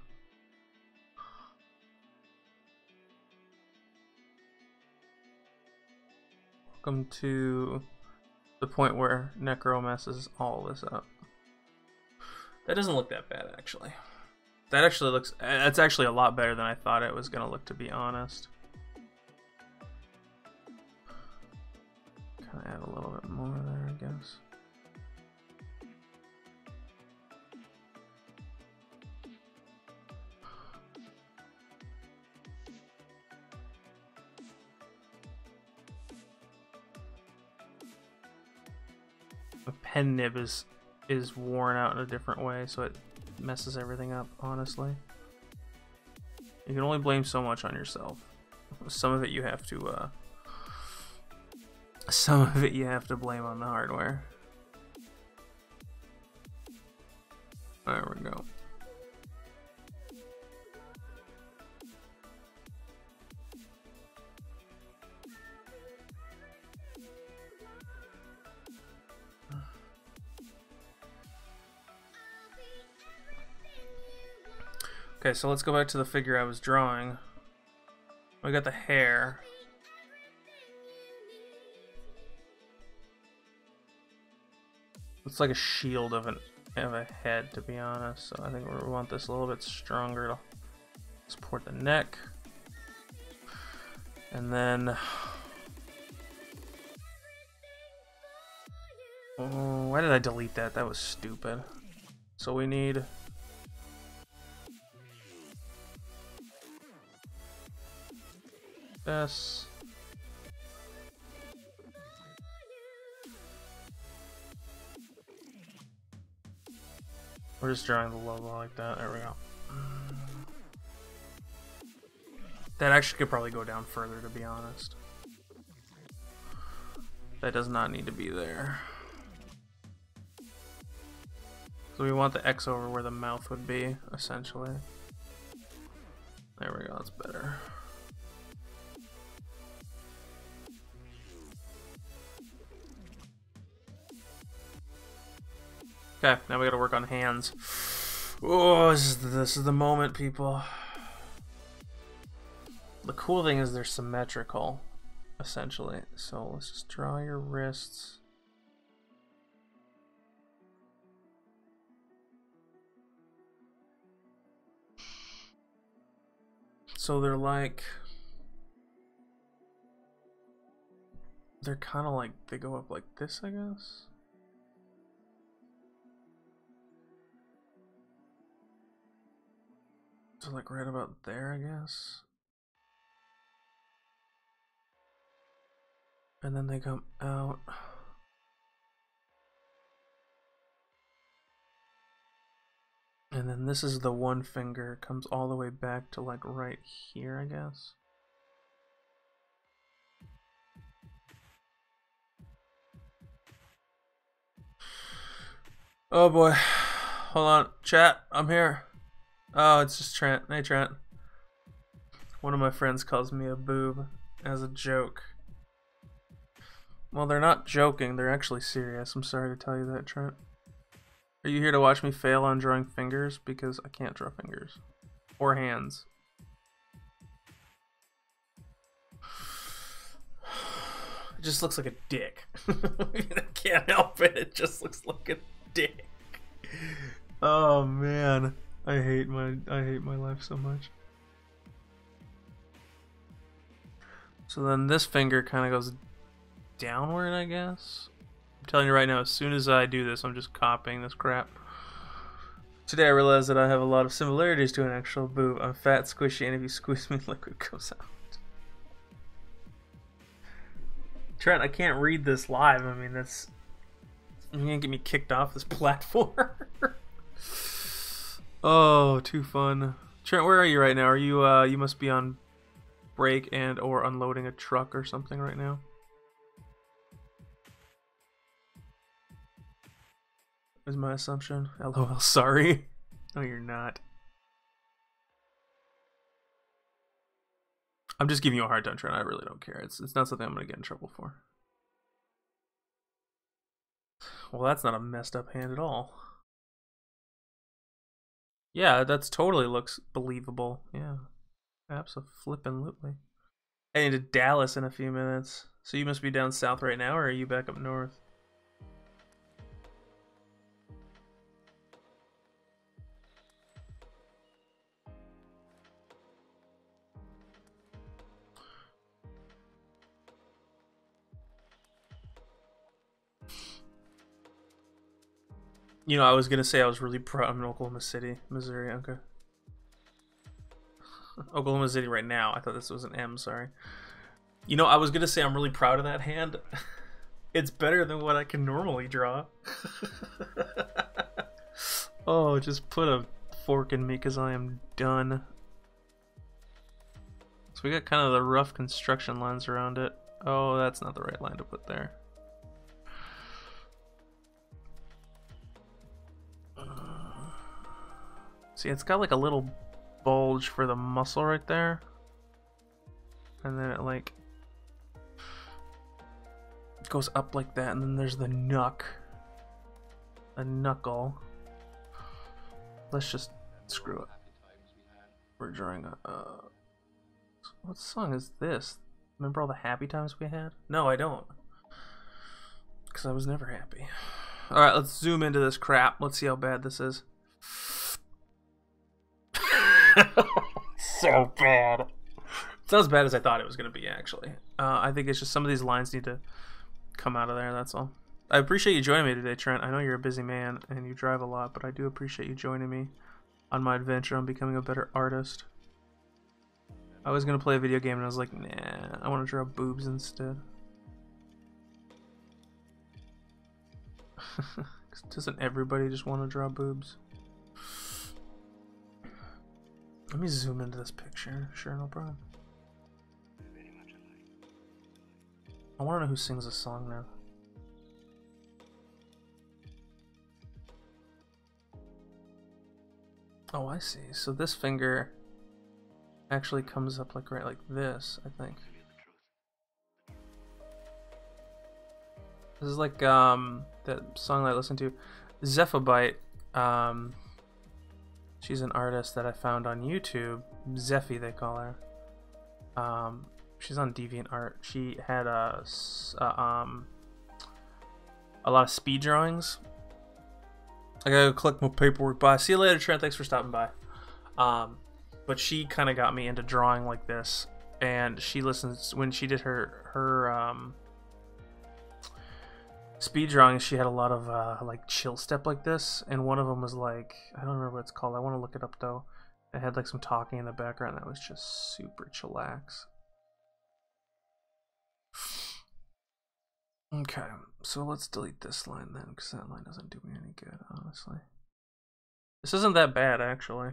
Welcome to the point where Necro messes all this up. That doesn't look that bad, actually. That actually looks... That's actually a lot better than I thought it was going to look, to be honest. Kind of add a little bit more there, I guess. The pen nib is worn out in a different way, so it messes everything up, honestly. You can only blame so much on yourself. Some of it you have to blame on the hardware. There we go. Okay, so let's go back to the figure I was drawing. We got the hair. It's like a shield of a head, to be honest. So I think we want this a little bit stronger to support the neck. And then, oh, why did I delete that? That was stupid. So we need this. We're just drawing the logo like that. There we go. That actually could probably go down further, to be honest. That does not need to be there. So we want the X over where the mouth would be, essentially. There we go, that's better. Okay, now we gotta work on hands. Oh, this is the moment, people. The cool thing is they're symmetrical, essentially. So let's just draw your wrists. So they're like... They're kind of like, they go up like this, I guess? So like right about there, I guess. And then they come out. And then this is the one finger, comes all the way back to like right here, I guess. Oh boy. Hold on. Chat, I'm here. Oh, it's just Trent. Hey, Trent. One of my friends calls me a boob as a joke. Well, they're not joking. They're actually serious. I'm sorry to tell you that, Trent. Are you here to watch me fail on drawing fingers? Because I can't draw fingers. Or hands. It just looks like a dick. I can't help it. It just looks like a dick. Oh man, I hate my life so much. So then this finger kind of goes downward, I guess. I'm telling you right now, as soon as I do this, I'm just copying this crap. Today I realized that I have a lot of similarities to an actual boob. I'm fat, squishy, and if you squeeze me, liquid goes out. Trent, I can't read this live. I mean, that's... You're gonna get me kicked off this platform. Oh, too fun. Trent, where are you right now? Are you, you must be on break and or unloading a truck or something right now. Is my assumption. LOL, sorry. No, you're not. I'm just giving you a hard time, Trent. I really don't care. It's not something I'm gonna get in trouble for. Well, that's not a messed up hand at all. Yeah, that's totally looks believable. Yeah, absolutely. Heading to Dallas in a few minutes. So you must be down south right now, or are you back up north? You know, I was gonna say I was really proud. I'm in Oklahoma City, Missouri. Okay. Oklahoma City right now. I thought this was an M. Sorry. You know, I was gonna say I'm really proud of that hand. It's better than what I can normally draw. Oh, just put a fork in me because I am done. So we got kind of the rough construction lines around it. Oh, that's not the right line to put there. See, it's got like a little bulge for the muscle right there. And then it like goes up like that, and then there's the knuck. A knuckle. Let's just screw it. We're drawing a... what song is this? Remember all the happy times we had? No, I don't. Because I was never happy. Alright, let's zoom into this crap. Let's see how bad this is. So bad. It's not as bad as I thought it was going to be, actually. I think it's just some of these lines need to come out of there, that's all. I appreciate you joining me today, Trent. I know you're a busy man and you drive a lot, but I do appreciate you joining me on my adventure on becoming a better artist. I was going to play a video game and I was like, nah, I want to draw boobs instead. Doesn't everybody just want to draw boobs? Let me zoom into this picture. Sure, no problem. I want to know who sings this song now. Oh, I see. So this finger actually comes up like right like this, I think. This is like that song that I listened to, Zephobite. She's an artist that I found on YouTube. Zephy, they call her. She's on DeviantArt. She had a lot of speed drawings. I gotta collect my paperwork. Bye. See you later, Trent. Thanks for stopping by. But she kind of got me into drawing like this, and she listens when she did her speed drawings. She had a lot of like chill step like this, and one of them was like, I don't remember what it's called. I want to look it up though. It had like some talking in the background that was just super chillax. Okay, so let's delete this line then, because that line doesn't do me any good, honestly. This isn't that bad, actually.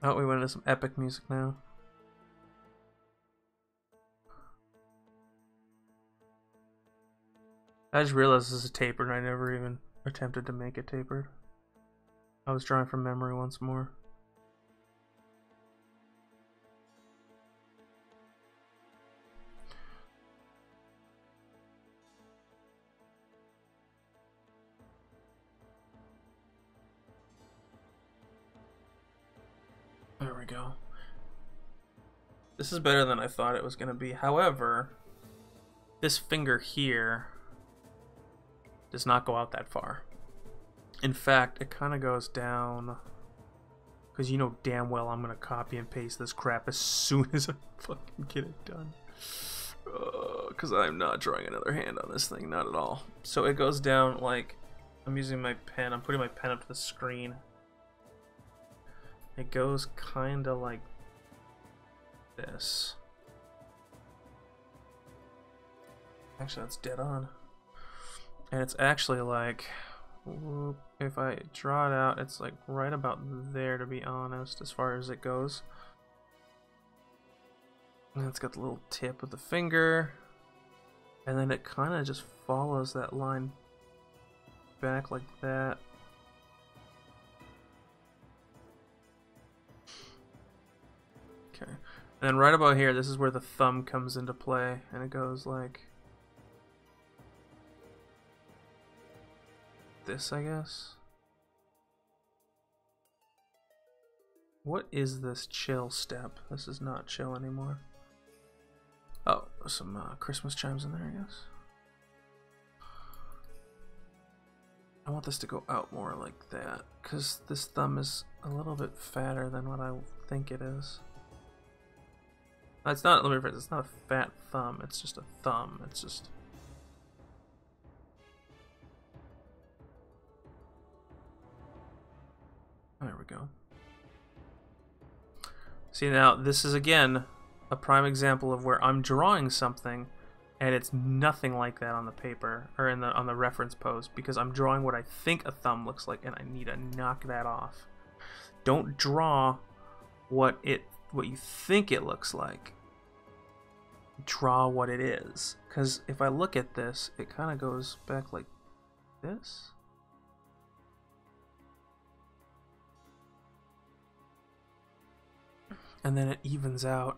Oh, we went into some epic music now. I just realized this is tapered and I never even attempted to make it tapered. I was drawing from memory once more. There we go. This is better than I thought it was going to be. However, this finger here does not go out that far. In fact, it kind of goes down, because you know damn well I'm going to copy and paste this crap as soon as I fucking get it done. Because I'm not drawing another hand on this thing, not at all. So it goes down like, I'm using my pen, I'm putting my pen up to the screen. It goes kind of like this. Actually, that's dead on. And it's actually like, if I draw it out, it's like right about there, to be honest, as far as it goes. And it's got the little tip of the finger. And then it kind of just follows that line back like that. Okay. And then right about here, this is where the thumb comes into play, and it goes like this, I guess. What is this chill step? This is not chill anymore. Oh, some Christmas chimes in there, I guess. I want this to go out more like that, because this thumb is a little bit fatter than what I think it is. It's not, let me rephrase, it's not a fat thumb, it's just a thumb. It's just... There we go. See, now this is again a prime example of where I'm drawing something and it's nothing like that on the paper or on the reference pose, because I'm drawing what I think a thumb looks like and I need to knock that off. Don't draw what you think it looks like. Draw what it is, because if I look at this, it kind of goes back like this. And then it evens out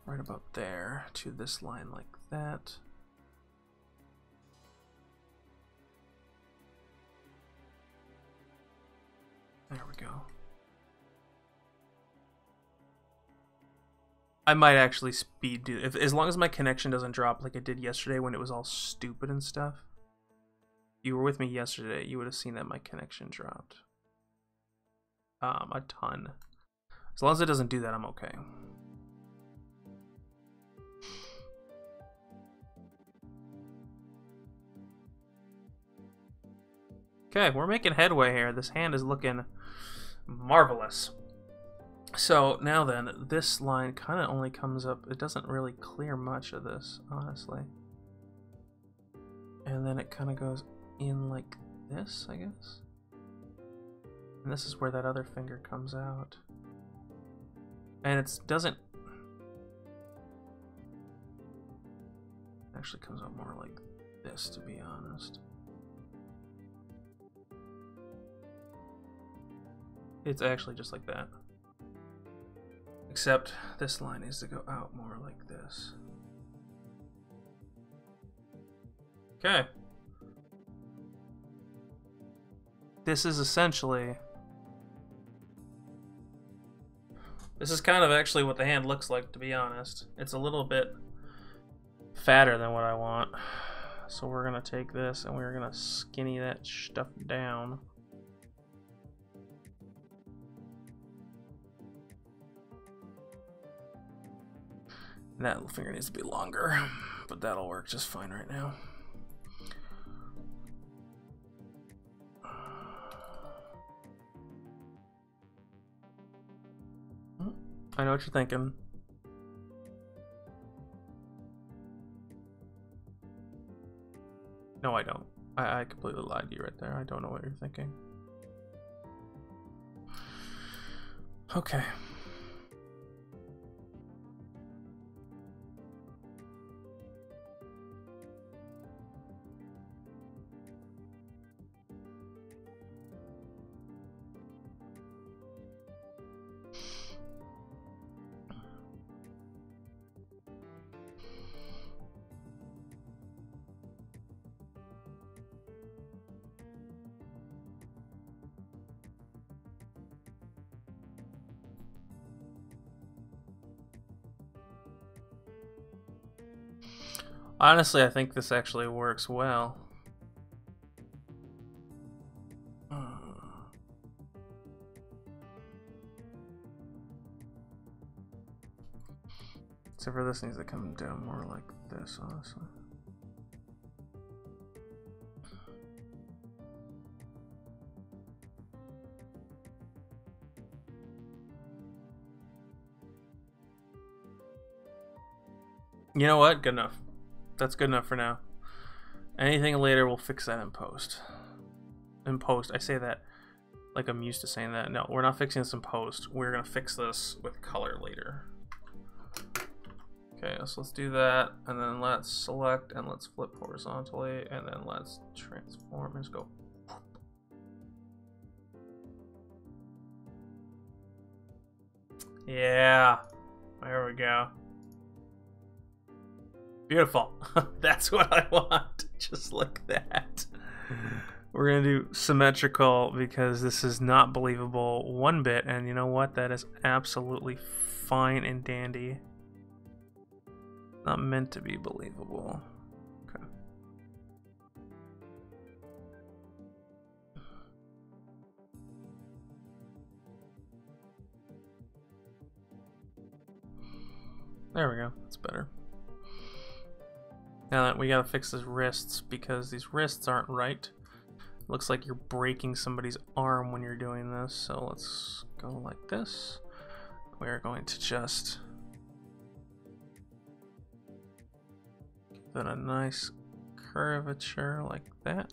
right about there to this line like that. There we go. I might actually speed do it, as long as my connection doesn't drop like it did yesterday when it was all stupid and stuff. If you were with me yesterday, you would have seen that my connection dropped. A ton. As long as it doesn't do that, I'm okay. Okay, we're making headway here. This hand is looking marvelous. So now then, this line kind of only comes up, it doesn't really clear much of this, honestly. And then it kind of goes in like this, I guess. And this is where that other finger comes out. And it doesn't... Actually comes out more like this, to be honest. It's actually just like that. Except this line needs to go out more like this. Okay. This is essentially... This is kind of actually what the hand looks like, to be honest. It's a little bit fatter than what I want. So we're going to take this and we're going to skinny that stuff down. That little finger needs to be longer, but that'll work just fine right now. I know what you're thinking. No, I don't. I completely lied to you right there. I don't know what you're thinking. Okay. Honestly, I think this actually works well. Except for this needs to come down more like this, honestly. You know what? Good enough. That's good enough for now. Anything later, we'll fix that in post. In post, I say that like I'm used to saying that. No, we're not fixing this in post. We're gonna fix this with color later. Okay, so let's do that, and then let's select and let's flip horizontally, and then let's transform. Let's go. Yeah, there we go. Beautiful. That's what I want. Just like that. We're going to do symmetrical because this is not believable one bit. And you know what? That is absolutely fine and dandy. Not meant to be believable. Okay. There we go. That's better. Now we gotta fix his wrists because these wrists aren't right. Looks like you're breaking somebody's arm when you're doing this. So let's go like this. We're going to just give it a nice curvature like that.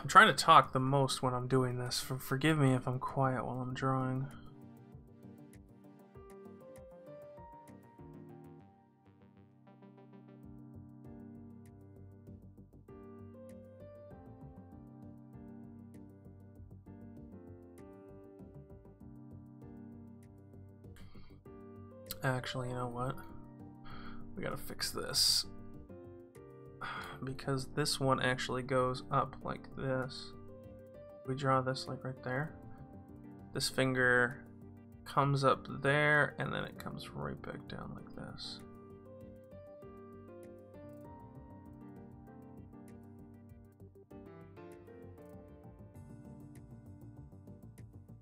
I'm trying to talk the most when I'm doing this. Forgive me if I'm quiet while I'm drawing. Actually, you know what? We gotta fix this. Because this one actually goes up like this. We draw this like right there. This finger comes up there, and then it comes right back down like this.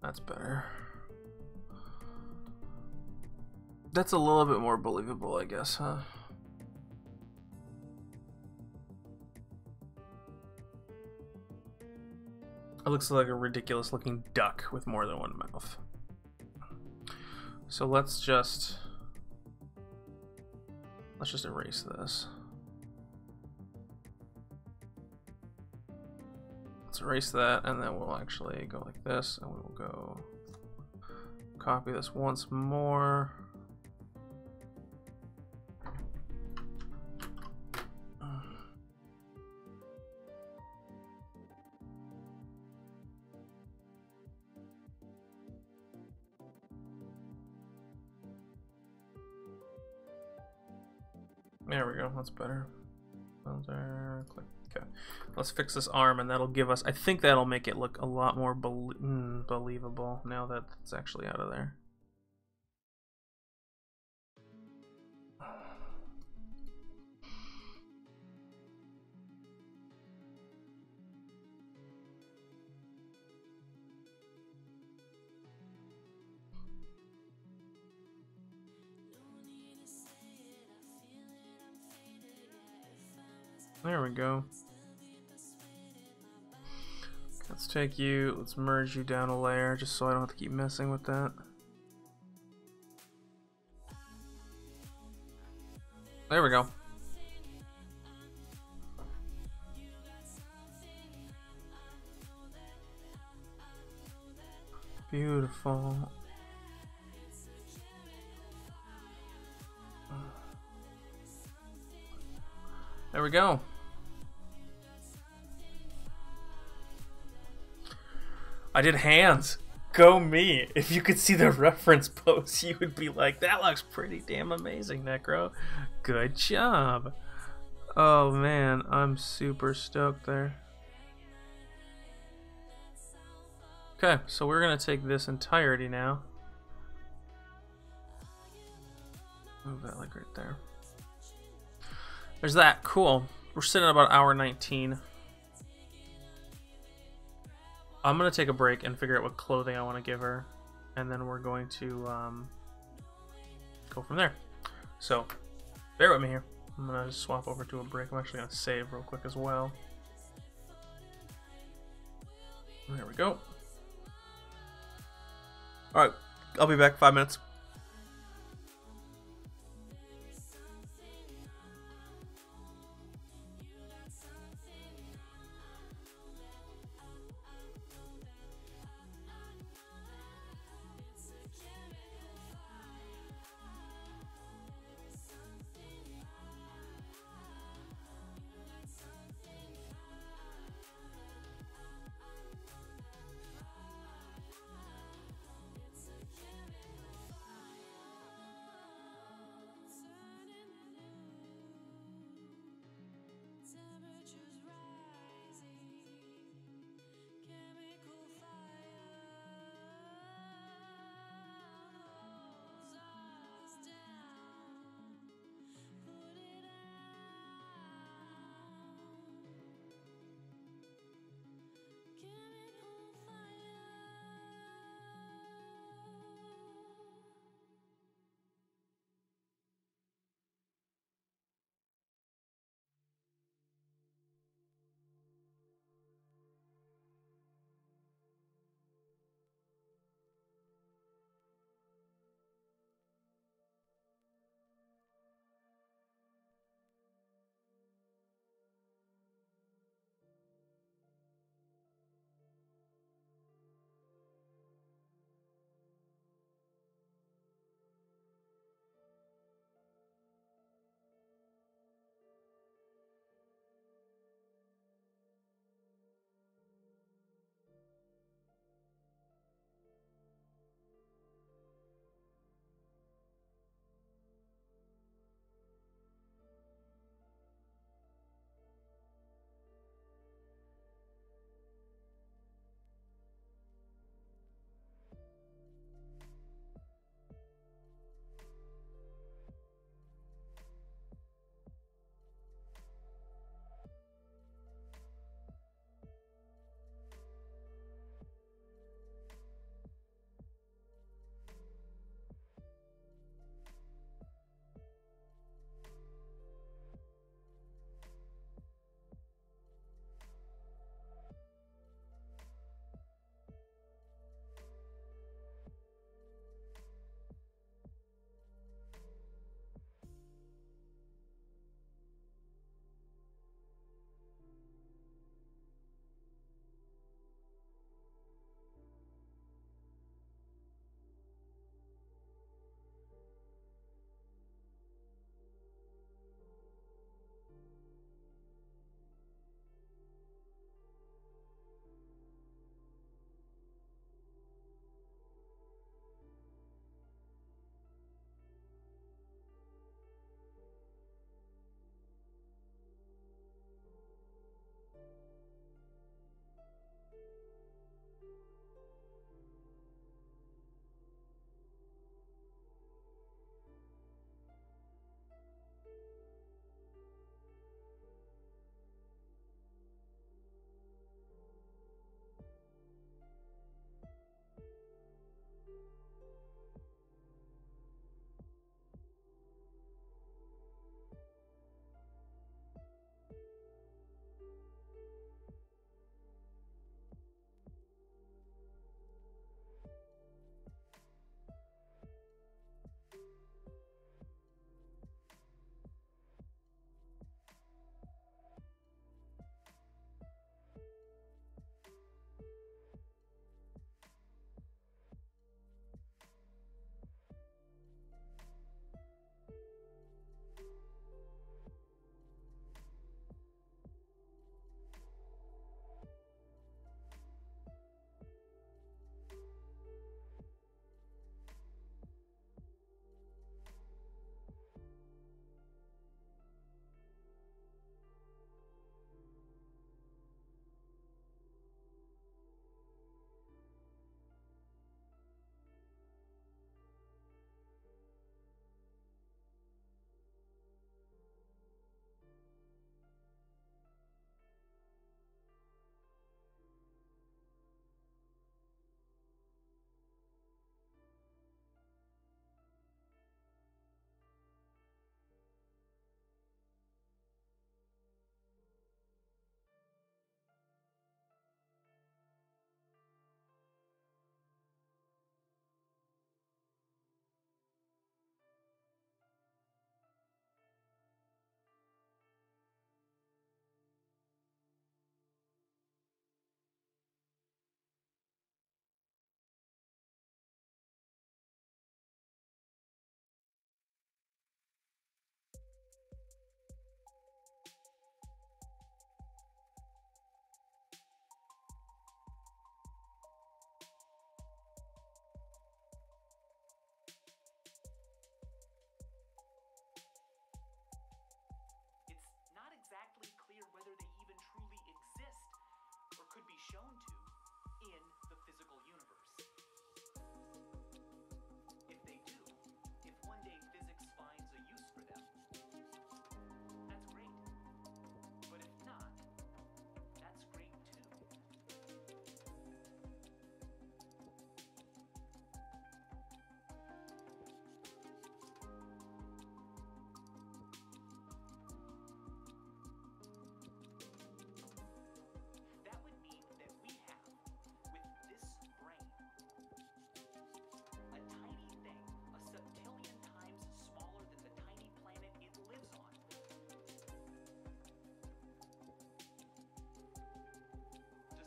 That's better. That's a little bit more believable, I guess, huh? It looks like a ridiculous looking duck with more than one mouth. So let's just erase this. Let's erase that, and then we'll actually go like this, and we will go copy this once more. There we go, that's better. Filter, click, okay. Let's fix this arm, and that'll give us, I think that'll make it look a lot more believable now that it's actually out of there. There we go. Let's take you, let's merge you down a layer just so I don't have to keep messing with that. There we go. Beautiful. There we go. I did hands. Go me. If you could see the reference post, you would be like, that looks pretty damn amazing, Necro. Good job. Oh man, I'm super stoked there. Okay, so we're gonna take this entirety now. Move move that like right there. There's that. Cool. We're sitting at about hour 19. I'm going to take a break and figure out what clothing I want to give her. And then we're going to go from there. So, bear with me here. I'm going to swap over to a break. I'm actually going to save real quick as well. There we go. Alright, I'll be back 5 minutes. shown to in the physical universe. If they do, if one day physics finds a use for them, that's great. But if not, that's great too. That would mean that we have, with this brain, a tiny thing, a septillion times smaller than the tiny planet it lives on.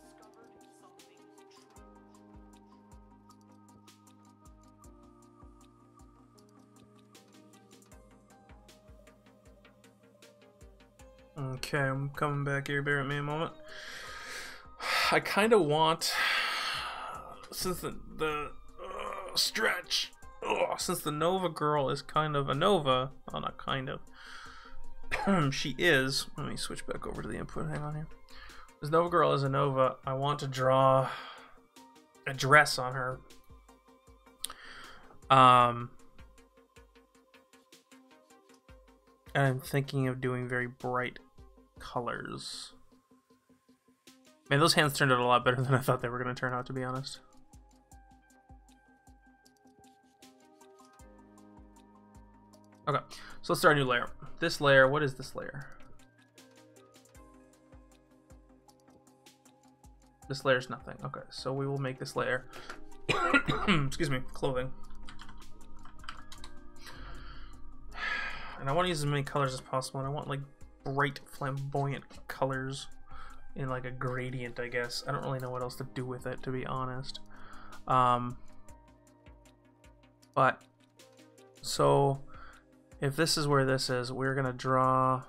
Discovered something true. Okay, I'm coming back here. Bear with me a moment. I kind of want, since the stretch, since the Nova girl is kind of a Nova, well, not kind of, she is. Let me switch back over to the input. Hang on here. This Nova girl is a Nova. I want to draw a dress on her. And I'm thinking of doing very bright colors. Man, those hands turned out a lot better than I thought they were going to turn out, to be honest. Okay, so let's start a new layer. This layer, what is this layer? This layer is nothing. Okay, so we will make this layer, excuse me, clothing. And I want to use as many colors as possible, and I want like bright, flamboyant colors in like a gradient, I guess. I don't really know what else to do with it, to be honest. But so if this is where this is, we're gonna draw.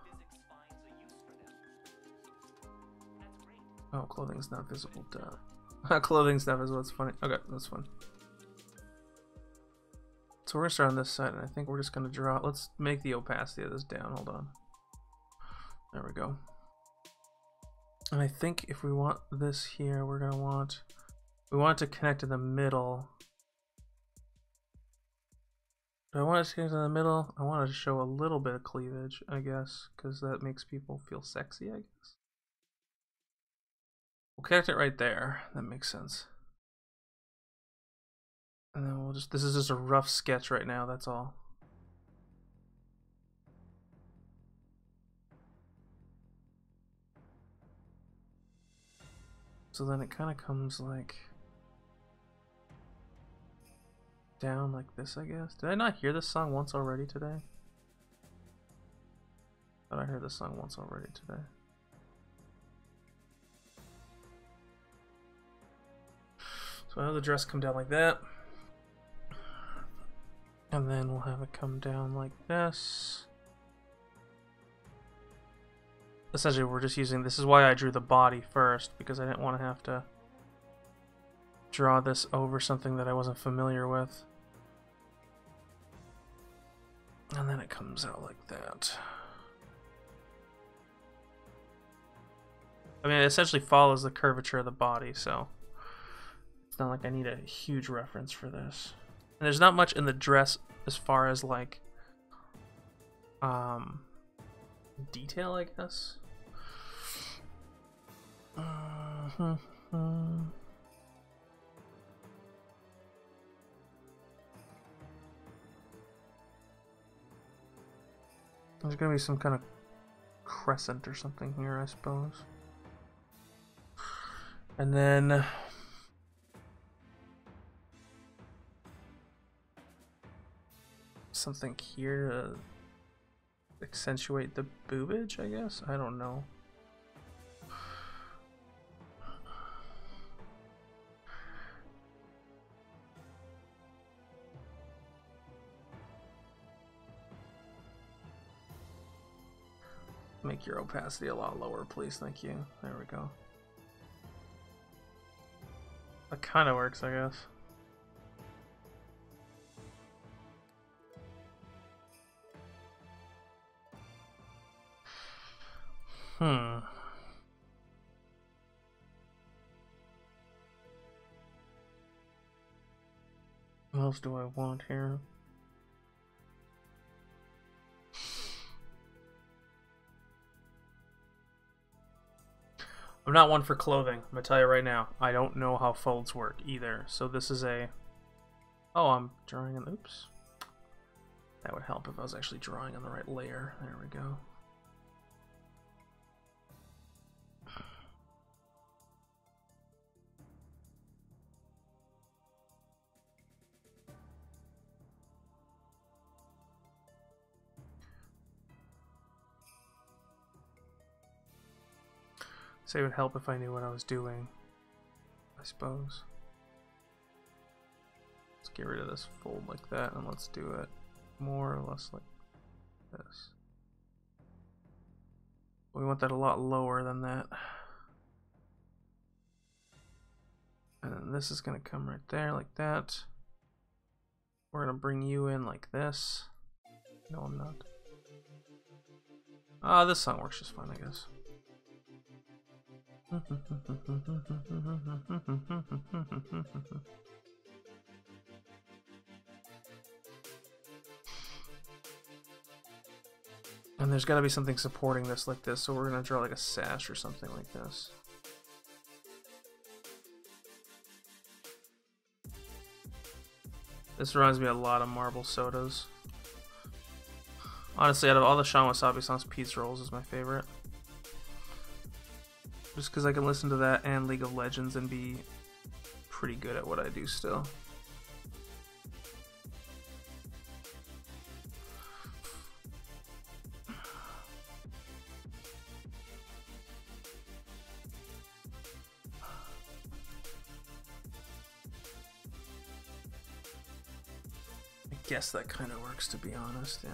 Oh, clothing's not visible. Duh. Clothing's not visible. That's funny. Okay, that's fun. So we're gonna start on this side, and I think we're just gonna draw. Let's make the opacity of this down. Hold on. There we go. And I think if we want this here, we're gonna want, we want it to connect in the middle. Do I want it to connect in the middle? I want it to show a little bit of cleavage, I guess, because that makes people feel sexy, I guess. We'll connect it right there. That makes sense. And then we'll just, this is just a rough sketch right now, that's all. So then it kind of comes like down like this, I guess. Did I not hear this song once already today? But I heard this song once already today. So I have the dress come down like that. And then we'll have it come down like this. Essentially, we're just using, this is why I drew the body first, because I didn't want to have to draw this over something that I wasn't familiar with. And then it comes out like that. I mean, it essentially follows the curvature of the body, so it's not like I need a huge reference for this. And there's not much in the dress as far as like detail, I guess. There's gonna be some kind of crescent or something here, I suppose. And then something here to accentuate the boobage, I guess? I don't know. Make your opacity a lot lower, please. Thank you. There we go. That kind of works, I guess. What else do I want here? I'm not one for clothing. I'm gonna tell you right now. I don't know how folds work either. So this is a... Oh, I'm drawing an... Oops. That would help if I was actually drawing on the right layer. There we go. So it would help if I knew what I was doing, I suppose. Let's get rid of this fold like that, and let's do it more or less like this. We want that a lot lower than that. And then this is going to come right there like that. We're going to bring you in like this. No, I'm not. Ah, this song works just fine, I guess. And there's got to be something supporting this like this, so we're going to draw like a sash or something like this. This reminds me a lot of Marble Sodas. Honestly, out of all the Sean Wasabi songs, Pete's Rolls is my favorite. Just because I can listen to that and League of Legends and be pretty good at what I do still. I guess that kind of works, to be honest, yeah.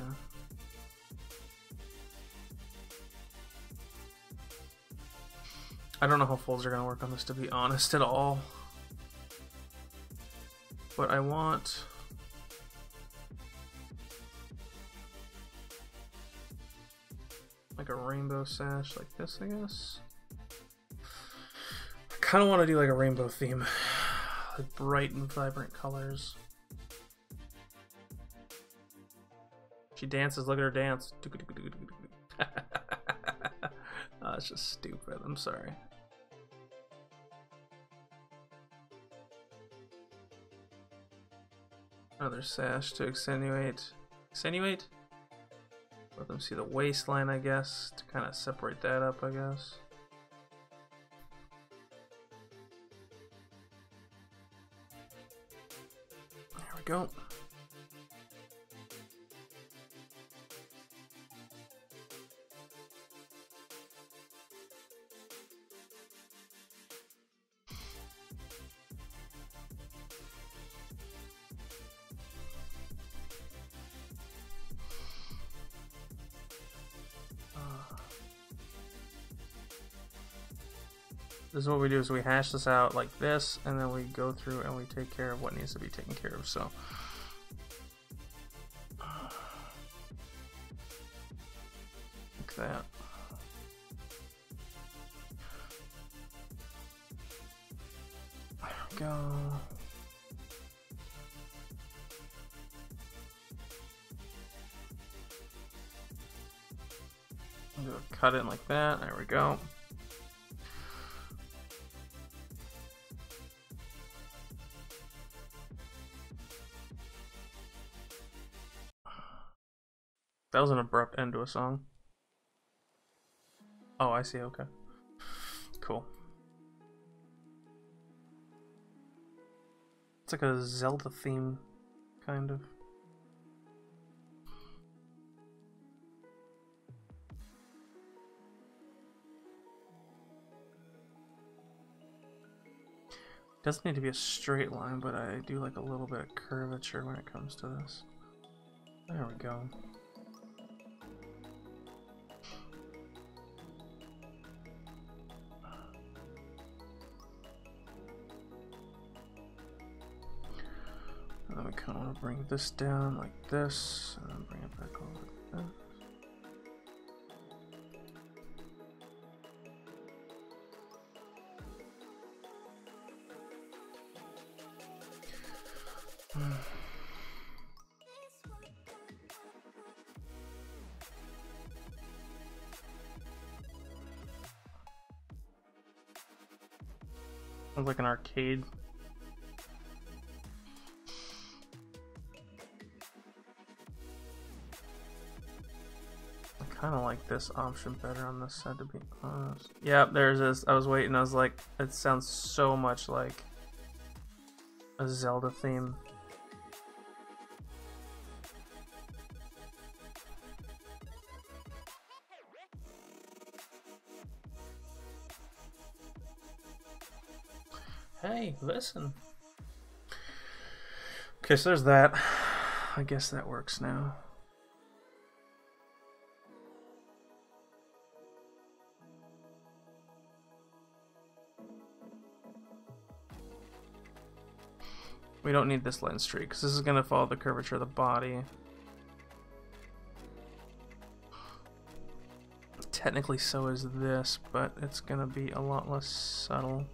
I don't know how folds are going to work on this, to be honest, at all. But I want... like a rainbow sash like this, I guess. I kind of want to do like a rainbow theme. Like bright and vibrant colors. She dances, look at her dance. Oh, it's just stupid, I'm sorry. Another sash to accentuate. Accentuate? Let them see the waistline, I guess, to kind of separate that up, I guess. There we go. This is what we do, is we hash this out like this, and then we go through and we take care of what needs to be taken care of, so. Like that. There we go. I'm gonna cut it like that, there we go. That was an abrupt end to a song. Oh, I see, okay. Cool. It's like a Zelda theme, kind of. Doesn't need to be a straight line, but I do like a little bit of curvature when it comes to this. There we go. And then we kind of want to bring this down like this, and then bring it back over like that. Sounds like an arcade. I kind of like this option better on this side, to be honest. Yeah, there's this. I was waiting. I was like, it sounds so much like a Zelda theme. Hey, listen. Okay, so there's that. I guess that works now. We don't need this lens streak because this is going to follow the curvature of the body. Technically so is this, but it's going to be a lot less subtle.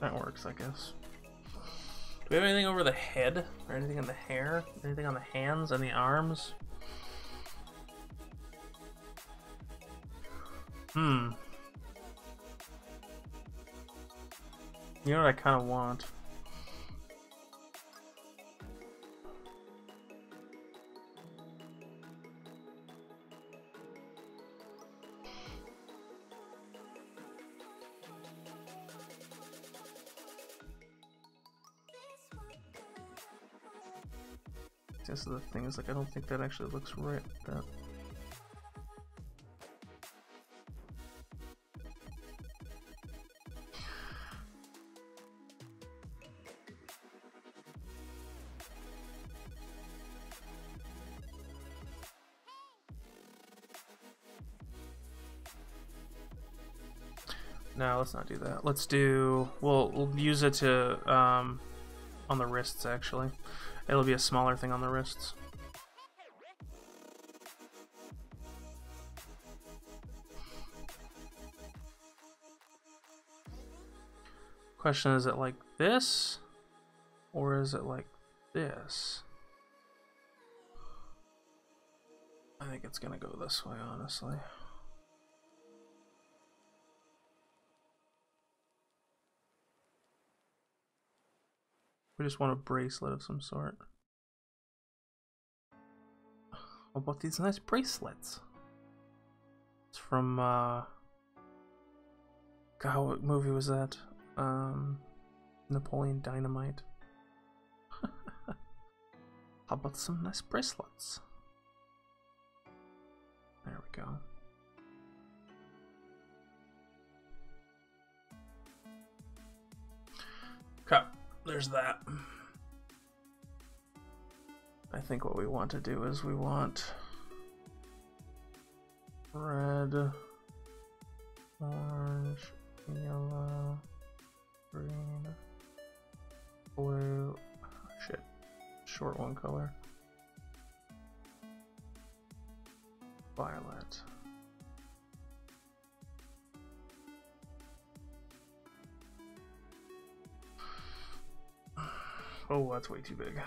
That works, I guess. Do we have anything over the head? Or anything in the hair? Anything on the hands and the arms? You know what I kind of want? This is the thing, is like I don't think that actually looks right. That. No, let's not do that. Let's do. We'll use it to on the wrists actually. It'll be a smaller thing on the wrists. Question, is it like this? Or is it like this? I think it's gonna go this way, honestly. We just want a bracelet of some sort. How about these nice bracelets? It's from, God, what movie was that? Napoleon Dynamite. How about some nice bracelets? There we go. Okay, there's that. I think what we want to do is we want red, orange, yellow, green, blue, shit, short one color, violet. Oh, that's way too big.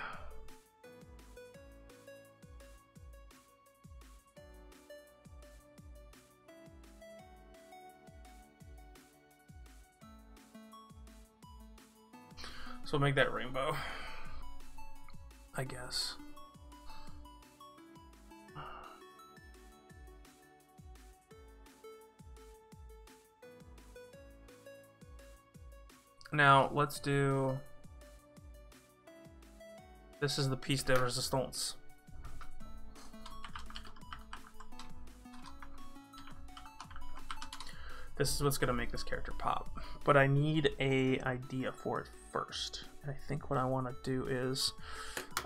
So make that rainbow, I guess. Now let's do. This is the piece de resistance. This is what's gonna make this character pop. But I need a idea for it first. And I think what I want to do is,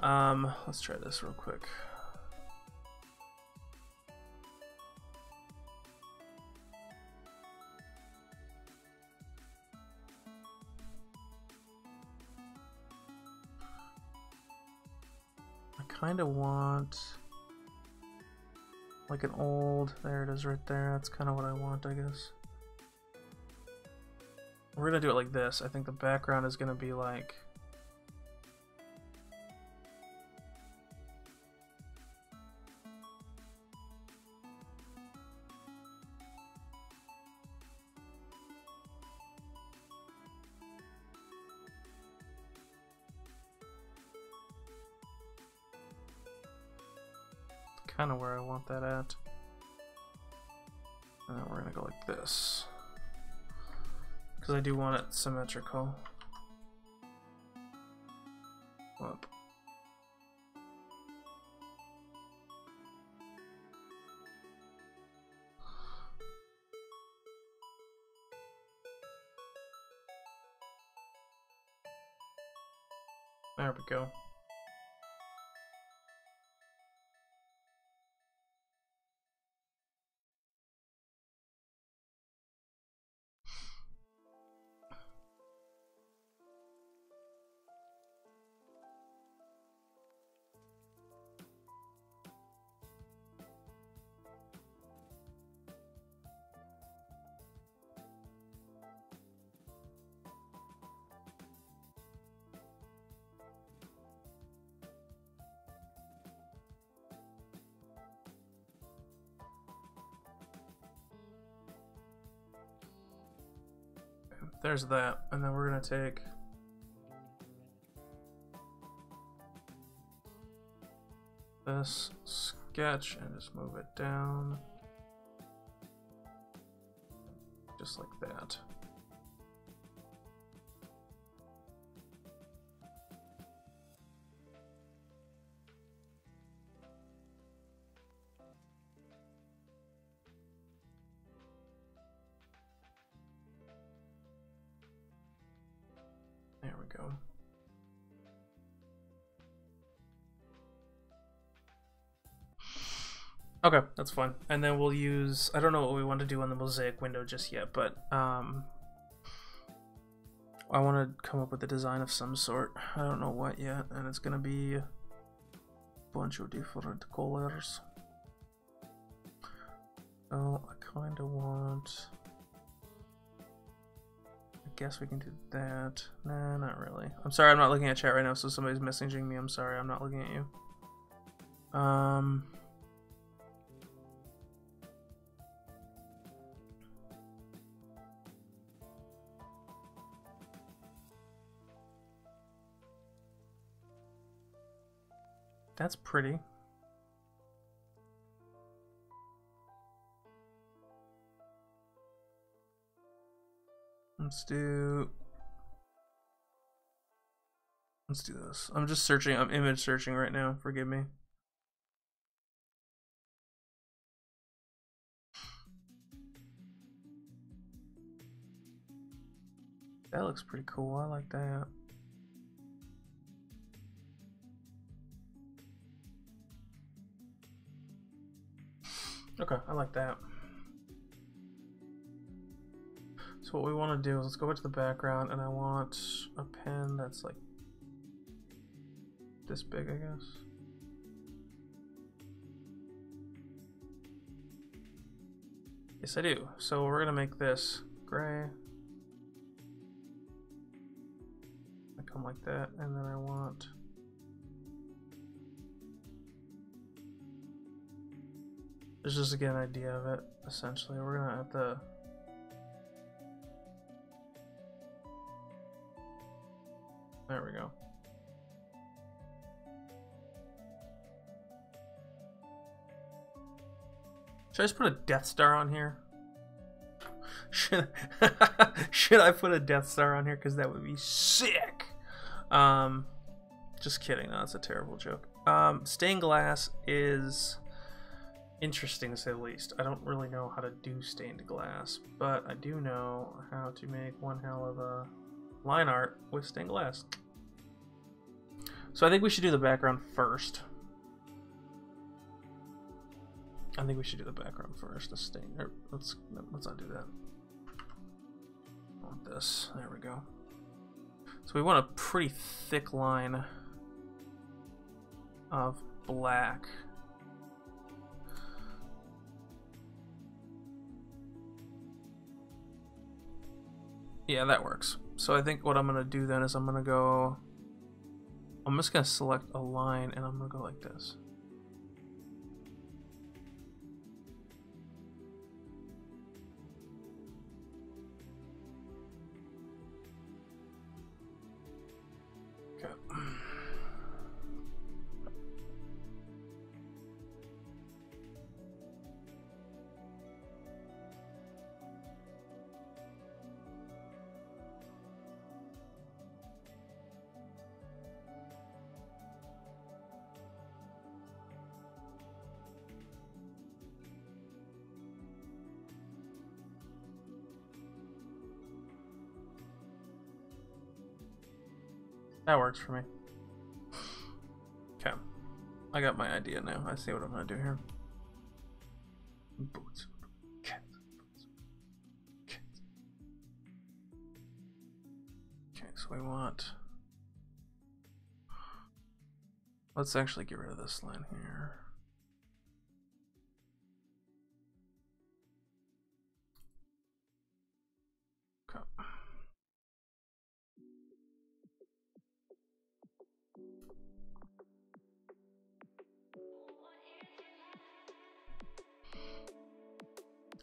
let's try this real quick. I kind of want Like an old, there it is right there. That's kind of what I want, I guess. We're gonna do it like this. I think the background is gonna be like... kind of where I want that at. And then we're gonna go like this. Because I do want it symmetrical. Up. There we go. There's that, and then we're gonna take this sketch and just move it down just like that. There we go. Okay, that's fine. And then we'll use, I don't know what we want to do on the mosaic window just yet, but I want to come up with a design of some sort. I don't know what yet, and it's going to be a bunch of different colors. So I kind of want, I guess we can do that. Nah, not really. I'm sorry, I'm not looking at chat right now, so somebody's messaging me. I'm sorry, I'm not looking at you. That's pretty. Let's do this. I'm just searching, I'm image searching right now, forgive me. That looks pretty cool, I like that. Okay, I like that. So what we want to do is let's go back to the background, and I want a pen that's like this big, I guess. Yes, I do. So we're gonna make this gray. I come like that, and then I want there's just to get an idea of it, essentially. We're gonna have to there we go. Should I just put a Death Star on here? Should I put a Death Star on here? Because that would be sick. Just kidding. No, that's a terrible joke. Stained glass is interesting to say the least. I don't really know how to do stained glass, but I do know how to make one hell of a line art with stained glass. So I think we should do the background first. I think we should do the background first. The stain. Let's not do that. I want this. There we go. So we want a pretty thick line of black. Yeah, that works. So I think what I'm gonna do then is I'm just gonna select a line and I'm gonna go like this. Okay. That works for me. Okay. I got my idea now. I see what I'm gonna do here. Boots. Cat. Boots. Cat. Okay, so we want... Let's actually get rid of this line here. Okay.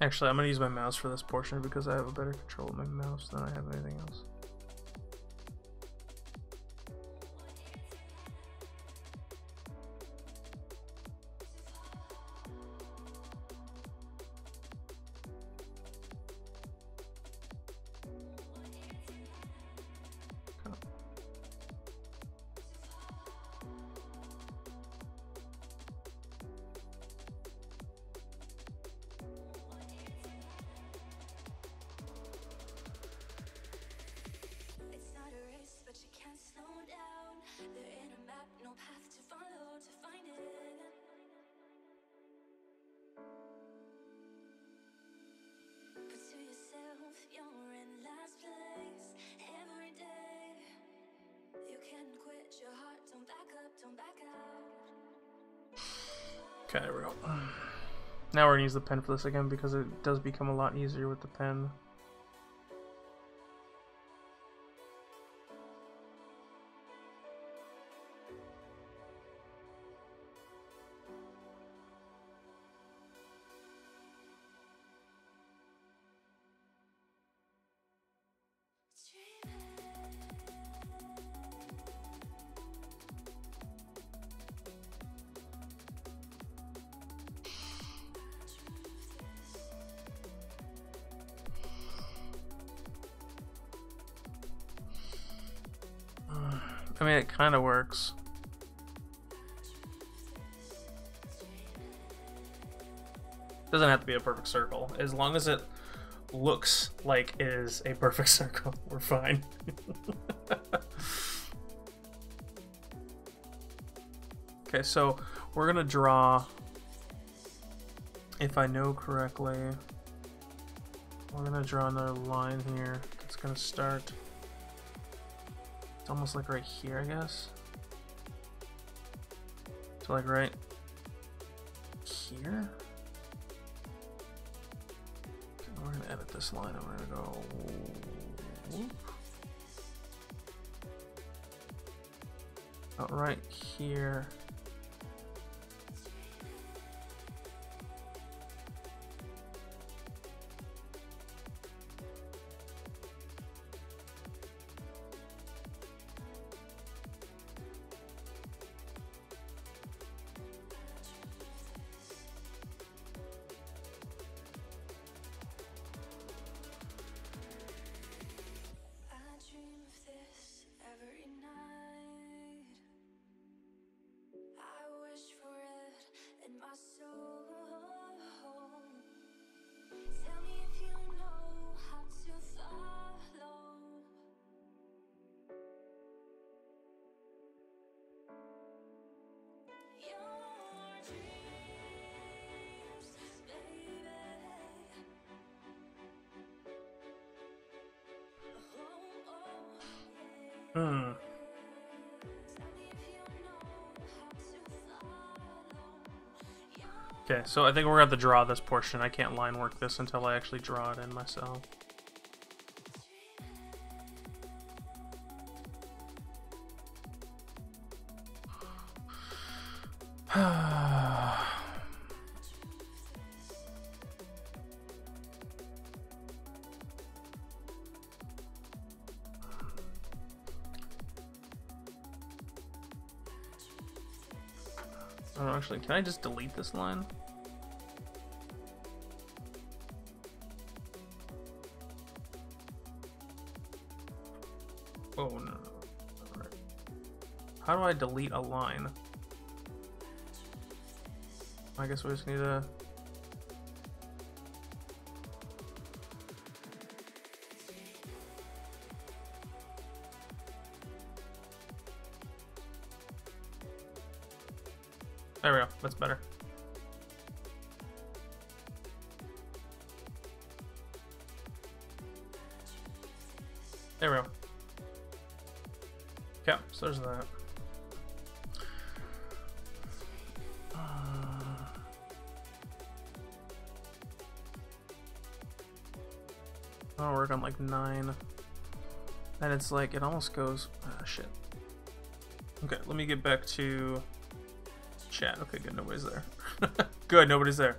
Actually, I'm going to use my mouse for this portion because I have a better control of my mouse than I have anything else. Okay, there we go. Now we're gonna use the pen for this again because it does become a lot easier with the pen. I mean, it kind of works. Doesn't have to be a perfect circle. As long as it looks like it is a perfect circle, we're fine. Okay, so we're gonna draw, if I know correctly, we're gonna draw another line here. It's gonna start, it's almost like right here, I guess. So like right here. Okay, we're gonna edit this line and we're gonna go whoop. About right here. Okay, so I think we're gonna have to draw this portion. I can't line work this until I actually draw it in myself. Oh, actually, can I just delete this line? Oh, no. Alright. How do I delete a line? I guess we just need to... There we go. That's better. There we go. Yeah, so there's that. I'll work on like 9. And it's like, it almost goes... Ah, shit. Okay, let me get back to chat. Okay, good, nobody's there. Good, nobody's there.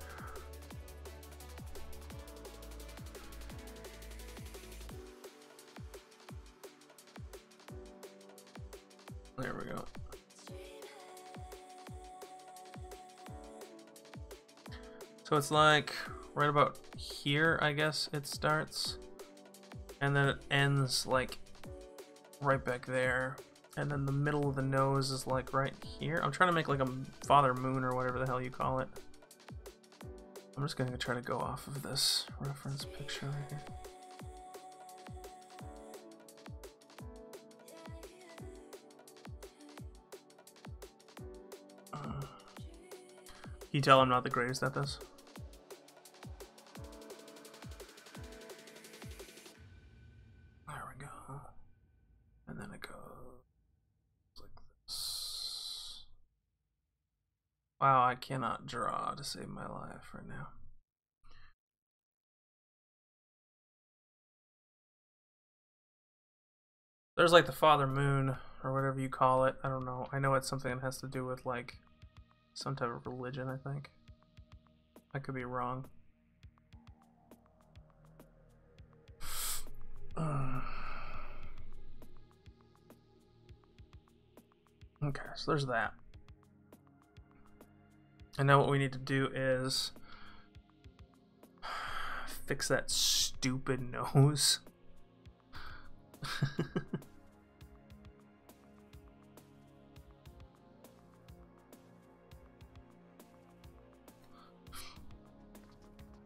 There we go. So it's like right about here, I guess it starts. And then it ends like right back there. And then the middle of the nose is like right here. I'm trying to make like a Father Moon or whatever the hell you call it. I'm just gonna try to go off of this reference picture right here. You tell I'm not the greatest at this. There we go. And then it goes like this. Wow, I cannot draw to save my life right now. There's like the Father Moon or whatever you call it. I don't know. I know it's something that has to do with like some type of religion, I think. I could be wrong. Okay, so there's that. And now what we need to do is fix that stupid nose.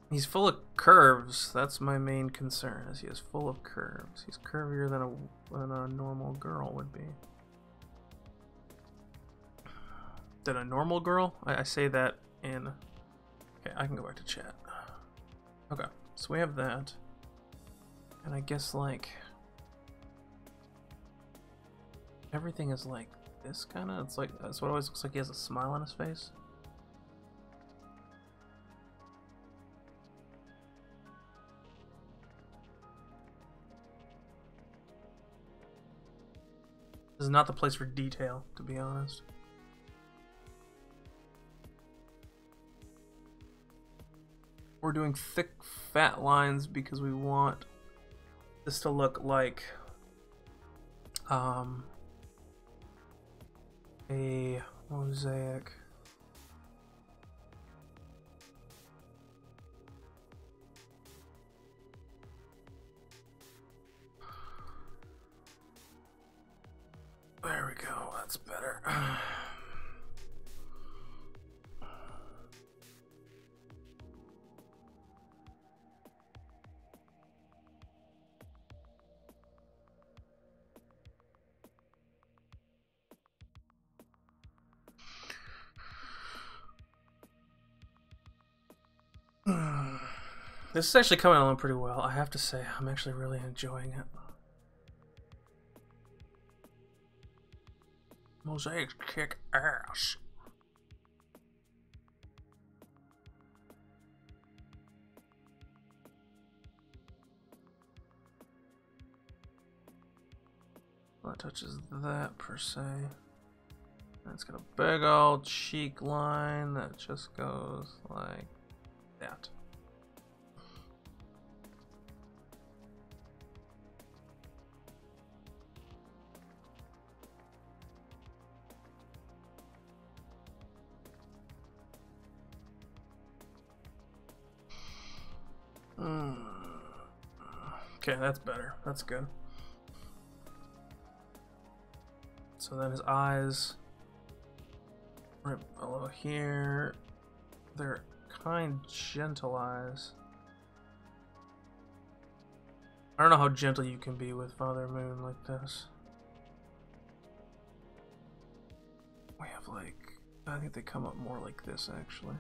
He's full of curves. That's my main concern, is he is full of curves. He's curvier than a normal girl would be. Than a normal girl? I say that in... Okay, I can go back to chat. Okay, so we have that. And I guess, like... everything is like this, kind of? It's like... That's what it always looks like. He has a smile on his face. This is not the place for detail, to be honest. We're doing thick, fat lines because we want this to look like a mosaic. There we go, that's better. This is actually coming along pretty well, I have to say. I'm actually really enjoying it. Mosaics kick ass. Well, that touches that per se. And It's got a big old cheek line that just goes like that. Okay, that's better. That's good. So then his eyes, right below here, they're kind gentle eyes. I don't know how gentle you can be with Father Moon like this. We have like, I think they come up more like this actually.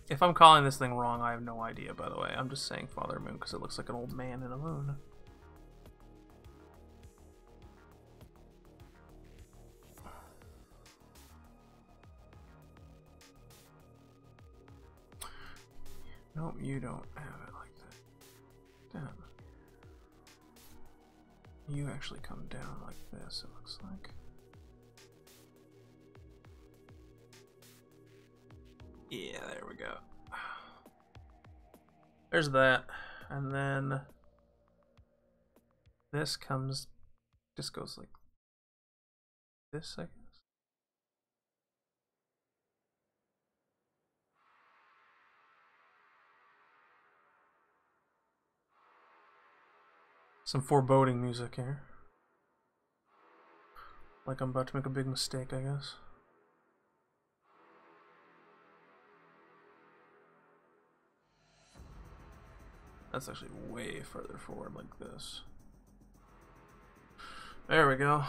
If I'm calling this thing wrong, I have no idea, by the way. I'm just saying Father Moon because it looks like an old man in a moon. Nope, you don't have it like that. Damn. You actually come down like this, it looks like. Yeah, there we go. There's that. And then this comes, just goes like this, I guess. Some foreboding music here. Like I'm about to make a big mistake, I guess. That's actually way further forward like this. There we go.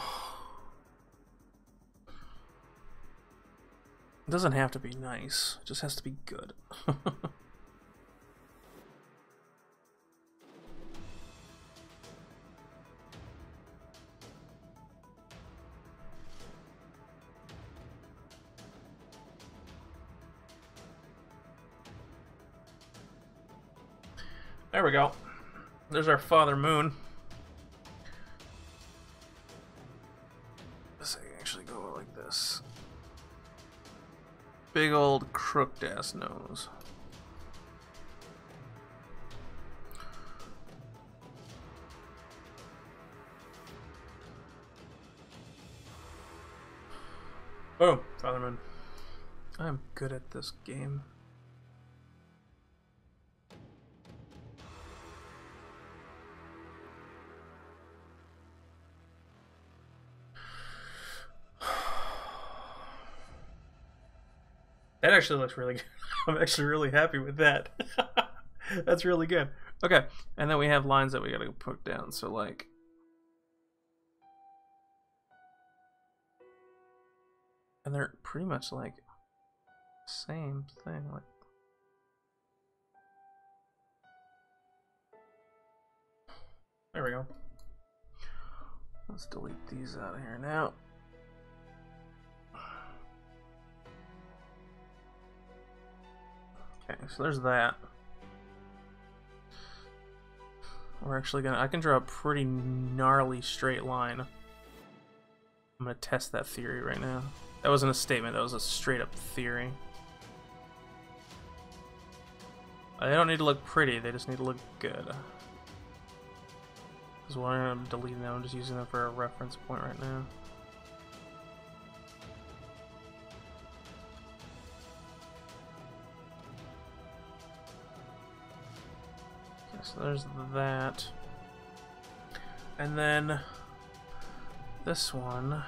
It doesn't have to be nice, it just has to be good. There we go. There's our Father Moon. This thing actually go like this. Big old crooked ass nose. Boom, Father Moon. I'm good at this game. That actually looks really good. I'm actually really happy with that. That's really good. Okay, and then we have lines that we gotta put down. So like, and they're pretty much like same thing. Like, there we go. Let's delete these out of here now. Okay, so there's that. We're actually gonna, I can draw a pretty gnarly straight line. I'm gonna test that theory right now. That wasn't a statement, that was a straight up theory. They don't need to look pretty, they just need to look good. Because why I'm deleting them, I'm just using them for a reference point right now. So there's that. And then this one.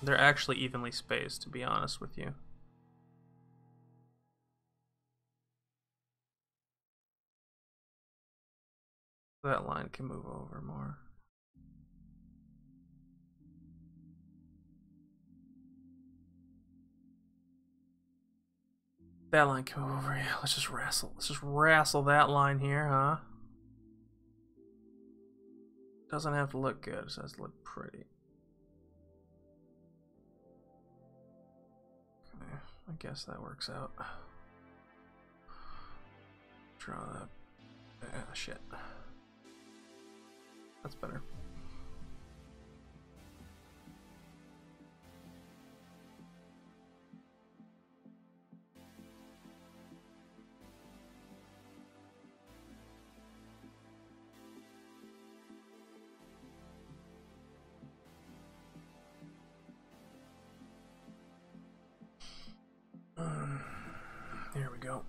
They're actually evenly spaced, to be honest with you. That line can move over more. That line can move over. Yeah, let's just wrestle that line here, huh? Doesn't have to look good, it just has to look pretty. Okay, I guess that works out. Draw that. Ah, shit. That's better. There we go.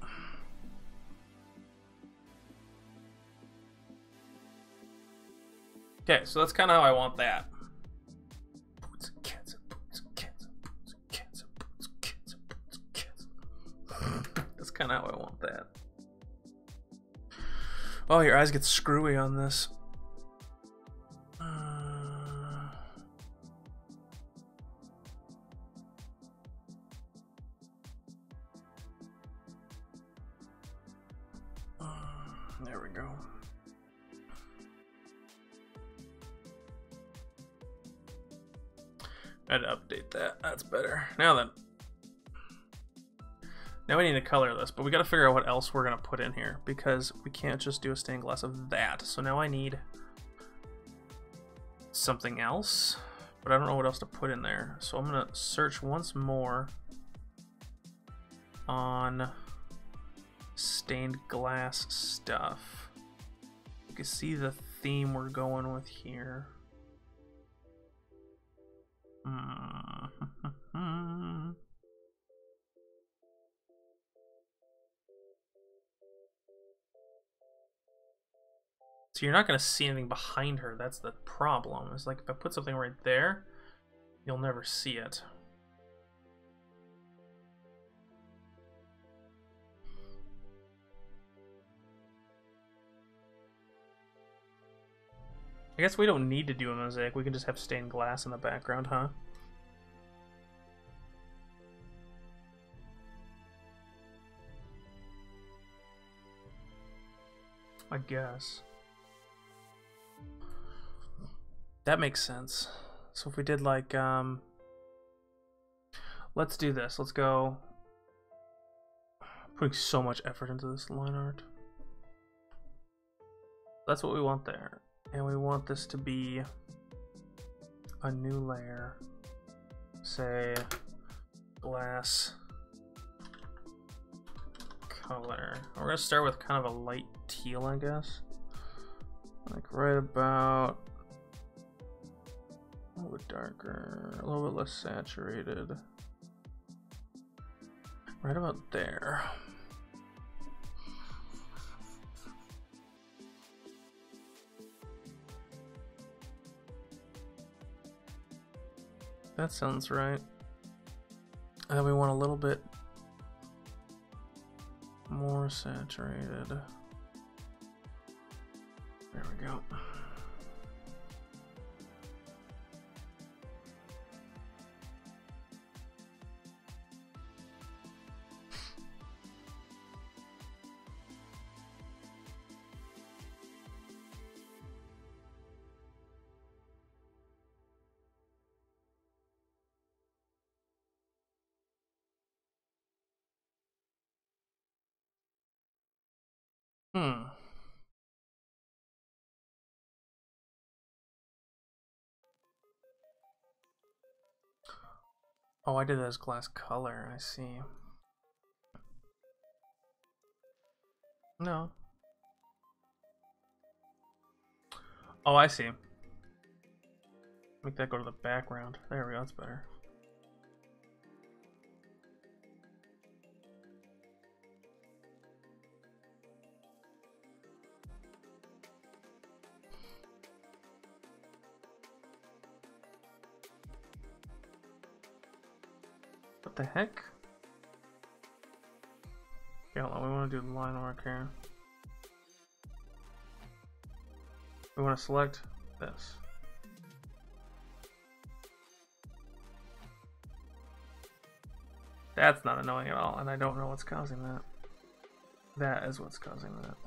Okay, so that's kind of how I want that. Boots and cats and boots and cats and boots and cats and boots and cats and boots and cats. That's kind of how I want that. Oh, your eyes get screwy on this. There we go. I had to update that. That's better. Now then. Now we need to color this, but we got to figure out what else we're going to put in here because we can't just do a stained glass of that. So now I need something else, but I don't know what else to put in there. So I'm going to search once more on stained glass stuff. You can see the theme we're going with here. So you're not going to see anything behind her. That's the problem. It's like if I put something right there, you'll never see it. I guess we don't need to do a mosaic. We can just have stained glass in the background, huh? I guess. That makes sense. So if we did like, let's do this. Let's go. Putting so much effort into this line art. That's what we want there. And we want this to be a new layer. Say glass color. We're gonna start with kind of a light teal, I guess. Like right about a little bit darker, a little bit less saturated. Right about there. That sounds right. And then we want a little bit more saturated. There we go. Oh, I did that as glass color, I see. No. Oh, I see. Make that go to the background. There we go, that's better. What the heck? Okay, hold on, we want to do line work here. We want to select this. That's not annoying at all, and I don't know what's causing that. That is what's causing that.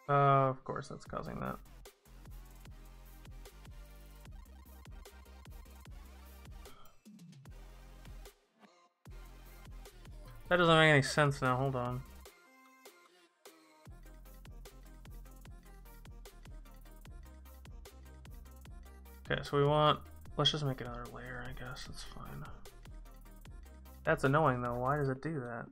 Of course, that's causing that. That doesn't make any sense now. Hold on. Okay, so we want... Let's just make another layer, I guess. That's fine. That's annoying, though. Why does it do that?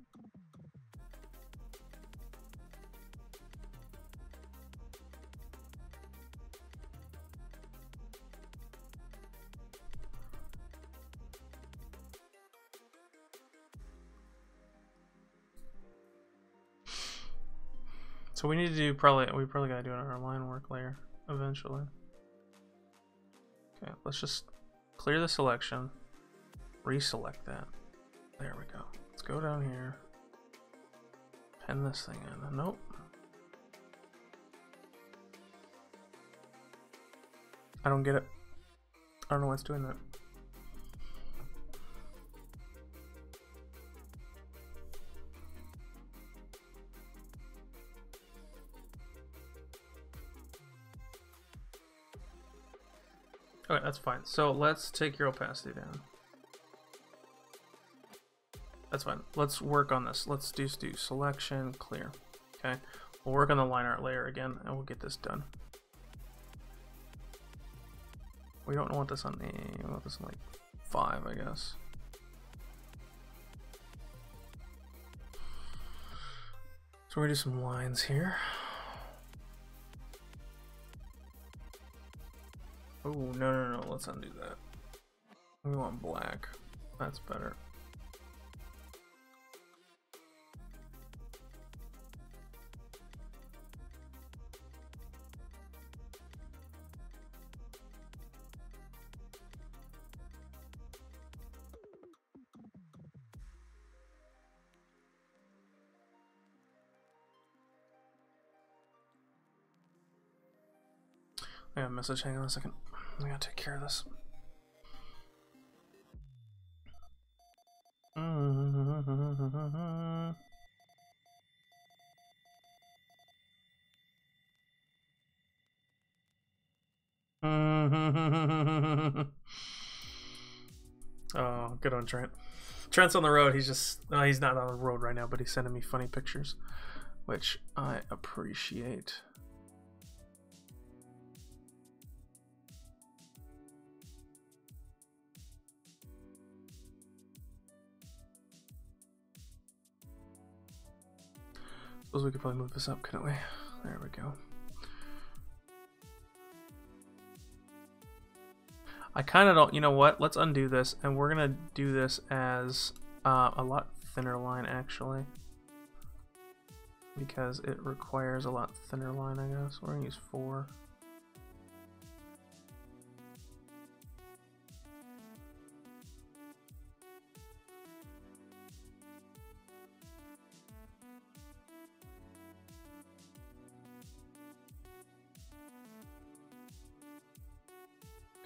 So we need to do we probably gotta do it on our line work layer eventually. Okay, let's just clear the selection, reselect that. There we go. Let's go down here, pen this thing in. Nope. I don't get it. I don't know what's doing that. Okay, that's fine. So let's take your opacity down. That's fine. Let's work on this. Let's just do selection, clear. Okay. We'll work on the line art layer again and we'll get this done. We don't want this on the, we want this on like 5, I guess. So we're gonna do some lines here. Oh, no, let's undo that. We want black. That's better. I got a message, hang on a second. I gotta take care of this. Oh, good on Trent. Trent's on the road. He's just, no, he's not on the road right now, but he's sending me funny pictures, which I appreciate. Suppose we could probably move this up, couldn't we? There we go. I kind of don't, you know what? Let's undo this, and we're gonna do this as a lot thinner line, actually. Because it requires a lot thinner line, I guess. We're gonna use 4.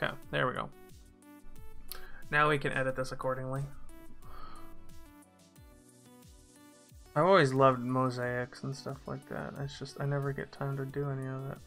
Okay, there we go. Now we can edit this accordingly. I've always loved mosaics and stuff like that. It's just I never get time to do any of it.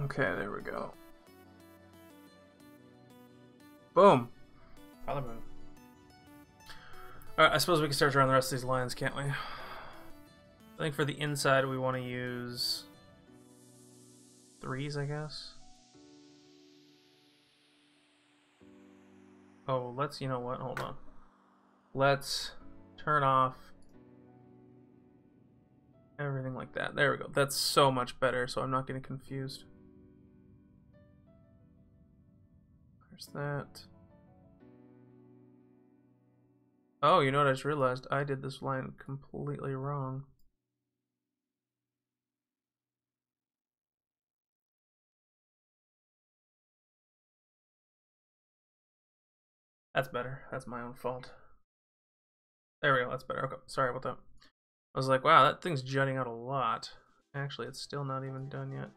Okay, there we go. Boom. Father Moon. Alright, I suppose we can start drawing the rest of these lines, can't we? I think for the inside we want to use 3s, I guess. Oh, let's, you know what, hold on. Let's turn off Everything like that. There we go. That's so much better, so I'm not getting confused. There's that. Oh, you know what I just realized? I did this line completely wrong. That's better. That's my own fault. There we go. That's better. Okay. Sorry about that. I was like, wow, that thing's jutting out a lot. Actually, it's still not even done yet.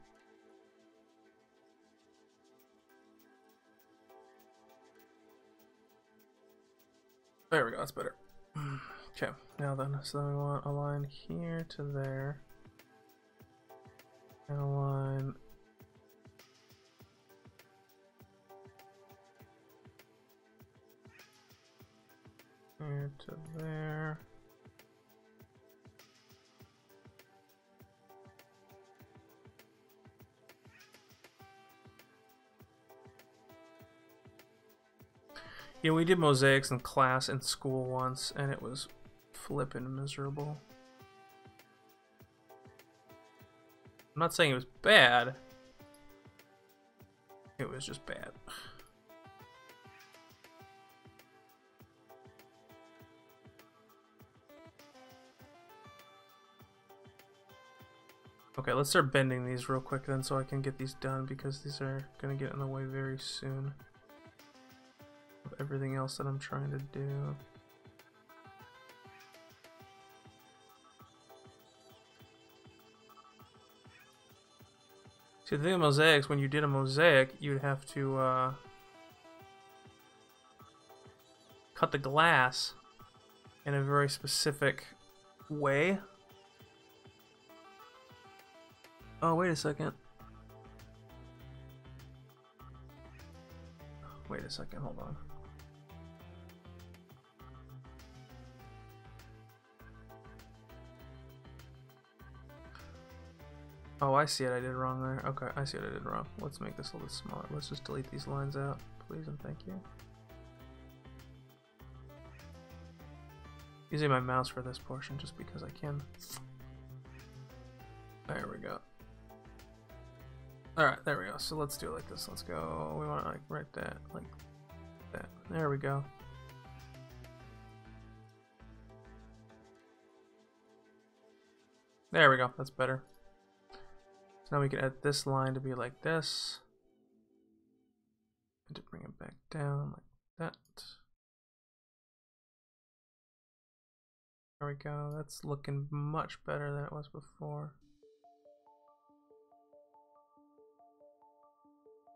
There we go. That's better. Okay. Now then, so then we want a line here to there. And a line here to there. Yeah, we did mosaics in class in school once, and it was flippin' miserable. I'm not saying it was bad. It was just bad. Okay, let's start bending these real quick then so I can get these done, because these are gonna get in the way very soon of everything else that I'm trying to do. See, the thing with mosaics, when you did a mosaic, you'd have to cut the glass in a very specific way. Oh, wait a second. Wait a second, hold on. Oh, I see it. I did wrong there. Okay, I see what I did wrong. Let's make this a little bit smaller. Let's just delete these lines out, please and thank you. Using my mouse for this portion just because I can. There we go. Alright, there we go. So let's do it like this. Let's go. We want to like write that like that. There we go. There we go. That's better. So now we can add this line to be like this. And to bring it back down like that. There we go. That's looking much better than it was before.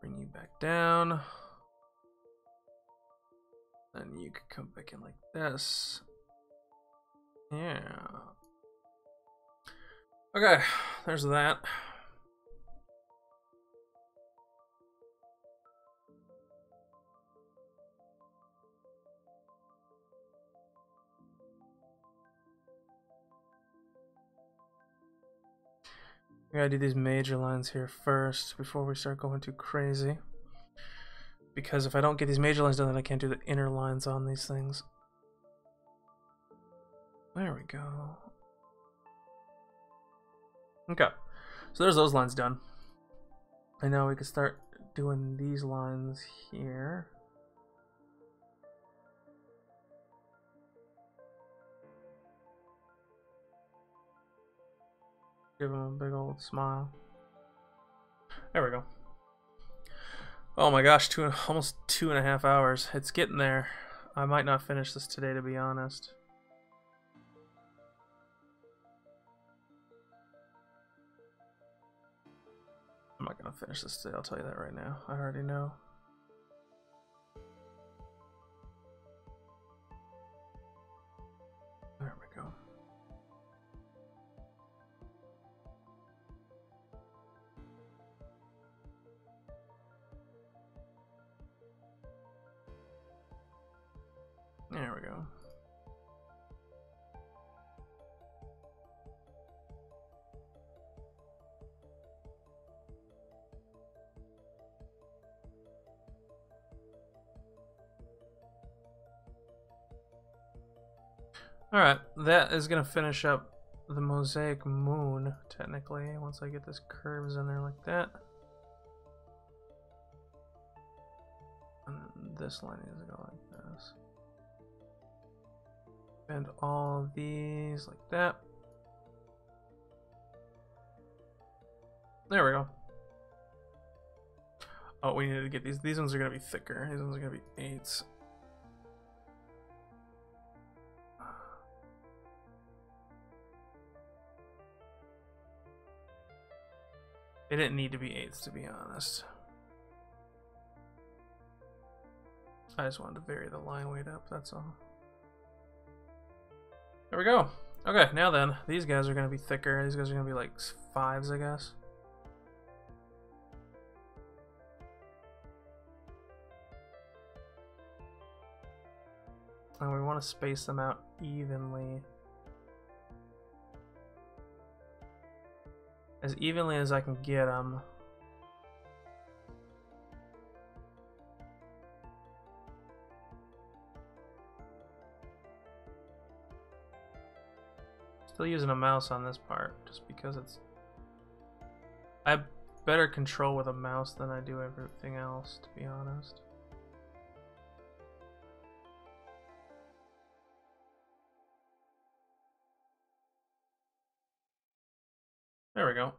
Bring you back down. Then you could come back in like this. Yeah. Okay, there's that. We gotta do these major lines here first before we start going too crazy. Because if I don't get these major lines done, then I can't do the inner lines on these things. There we go. Okay, so there's those lines done. And now we can start doing these lines here. Give him a big old smile. There we go. Oh my gosh, almost 2.5 hours. It's getting there. I might not finish this today, to be honest. I'm not gonna finish this today, I'll tell you that right now. I already know. There we go. There we go. Alright, that is going to finish up the Mosaic moon, technically, once I get this curves in there like that. And then this line needs to go like this. And all of these like that. There we go. Oh, we need to get these. These ones are going to be thicker. These ones are going to be 8s. They didn't need to be 8s, to be honest. I just wanted to vary the line weight up, that's all. There we go. Okay, now then, these guys are going to be thicker. These guys are going to be like 5s, I guess. And we want to space them out evenly. As evenly as I can get them. Still using a mouse on this part, just because it's... I have better control with a mouse than I do everything else, to be honest. There we go.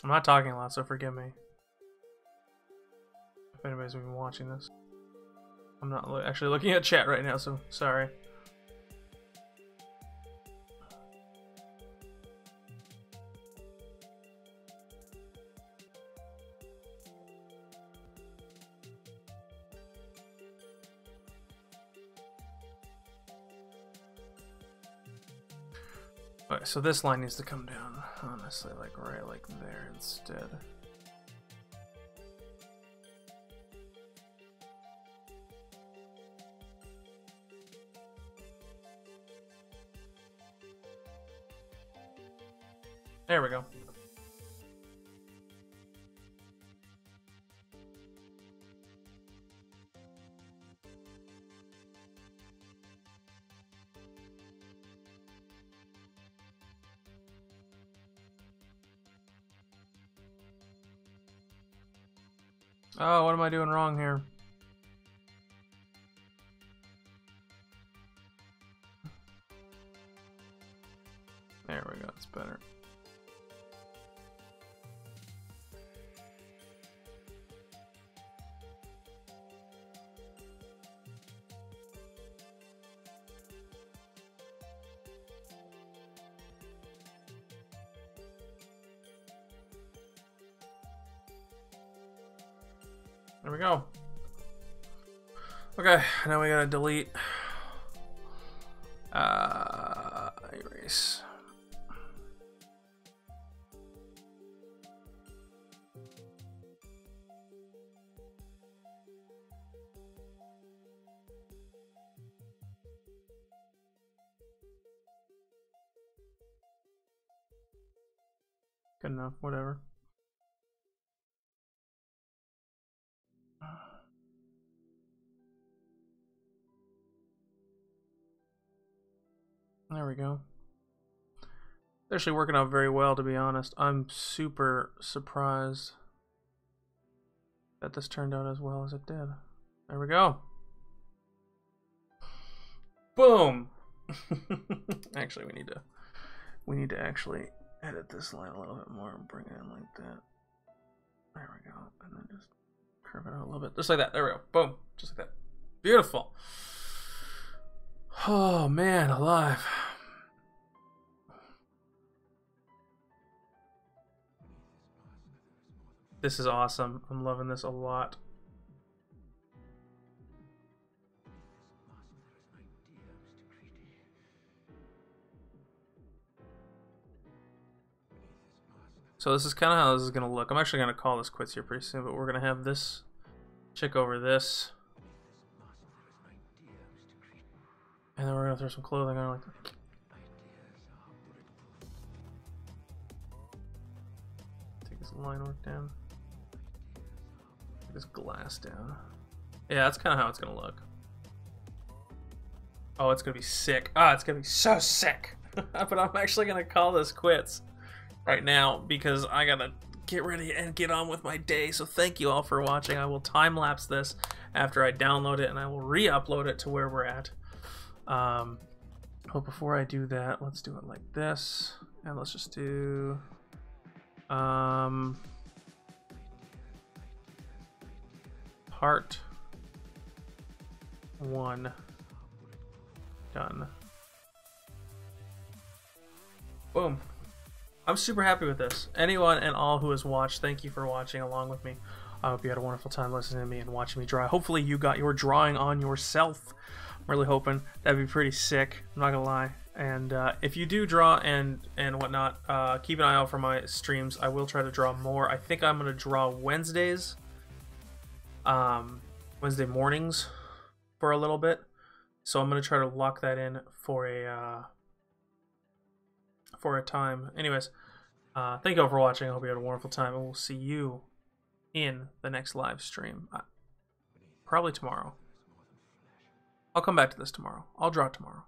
I'm not talking a lot, so forgive me. If anybody's been watching this. I'm not actually looking at chat right now, so sorry. Alright, so this line needs to come down, honestly, like right like there instead. There we go. Oh, what am I doing wrong here? There we go, it's better. There we go. Okay, now we gotta delete. Erase. Good enough, whatever. There we go. It's actually working out very well, to be honest. I'm super surprised that this turned out as well as it did. There we go. Boom. Actually, we need to actually edit this line a little bit more and bring it in like that. There we go. And then just curve it out a little bit. Just like that. There we go. Boom. Just like that. Beautiful. Oh, man, alive. This is awesome. I'm loving this a lot. So this is kind of how this is going to look. I'm actually going to call this quits here pretty soon, but we're going to have this chick over this. And then we're gonna throw some clothing on like that. Take this line work down. Take this glass down. Yeah, that's kind of how it's gonna look. Oh, it's gonna be sick. Ah, it's gonna be so sick. But I'm actually gonna call this quits right now because I gotta get ready and get on with my day. So thank you all for watching. I will time lapse this after I download it, and I will re-upload it to where we're at. But before I do that, let's do it like this, and let's just do part 1 done. Boom. I'm super happy with this. Anyone and all who has watched, thank you for watching along with me. I hope you had a wonderful time listening to me and watching me draw. Hopefully you got your drawing on yourself. I'm really hoping. That'd be pretty sick, I'm not gonna lie. And if you do draw and whatnot, keep an eye out for my streams. I will try to draw more. I think I'm gonna draw Wednesdays, Wednesday mornings for a little bit. So I'm gonna try to lock that in for a time. Anyways, thank you all for watching. I hope you had a wonderful time, and we'll see you in the next live stream. Probably tomorrow. I'll come back to this tomorrow. I'll draw tomorrow.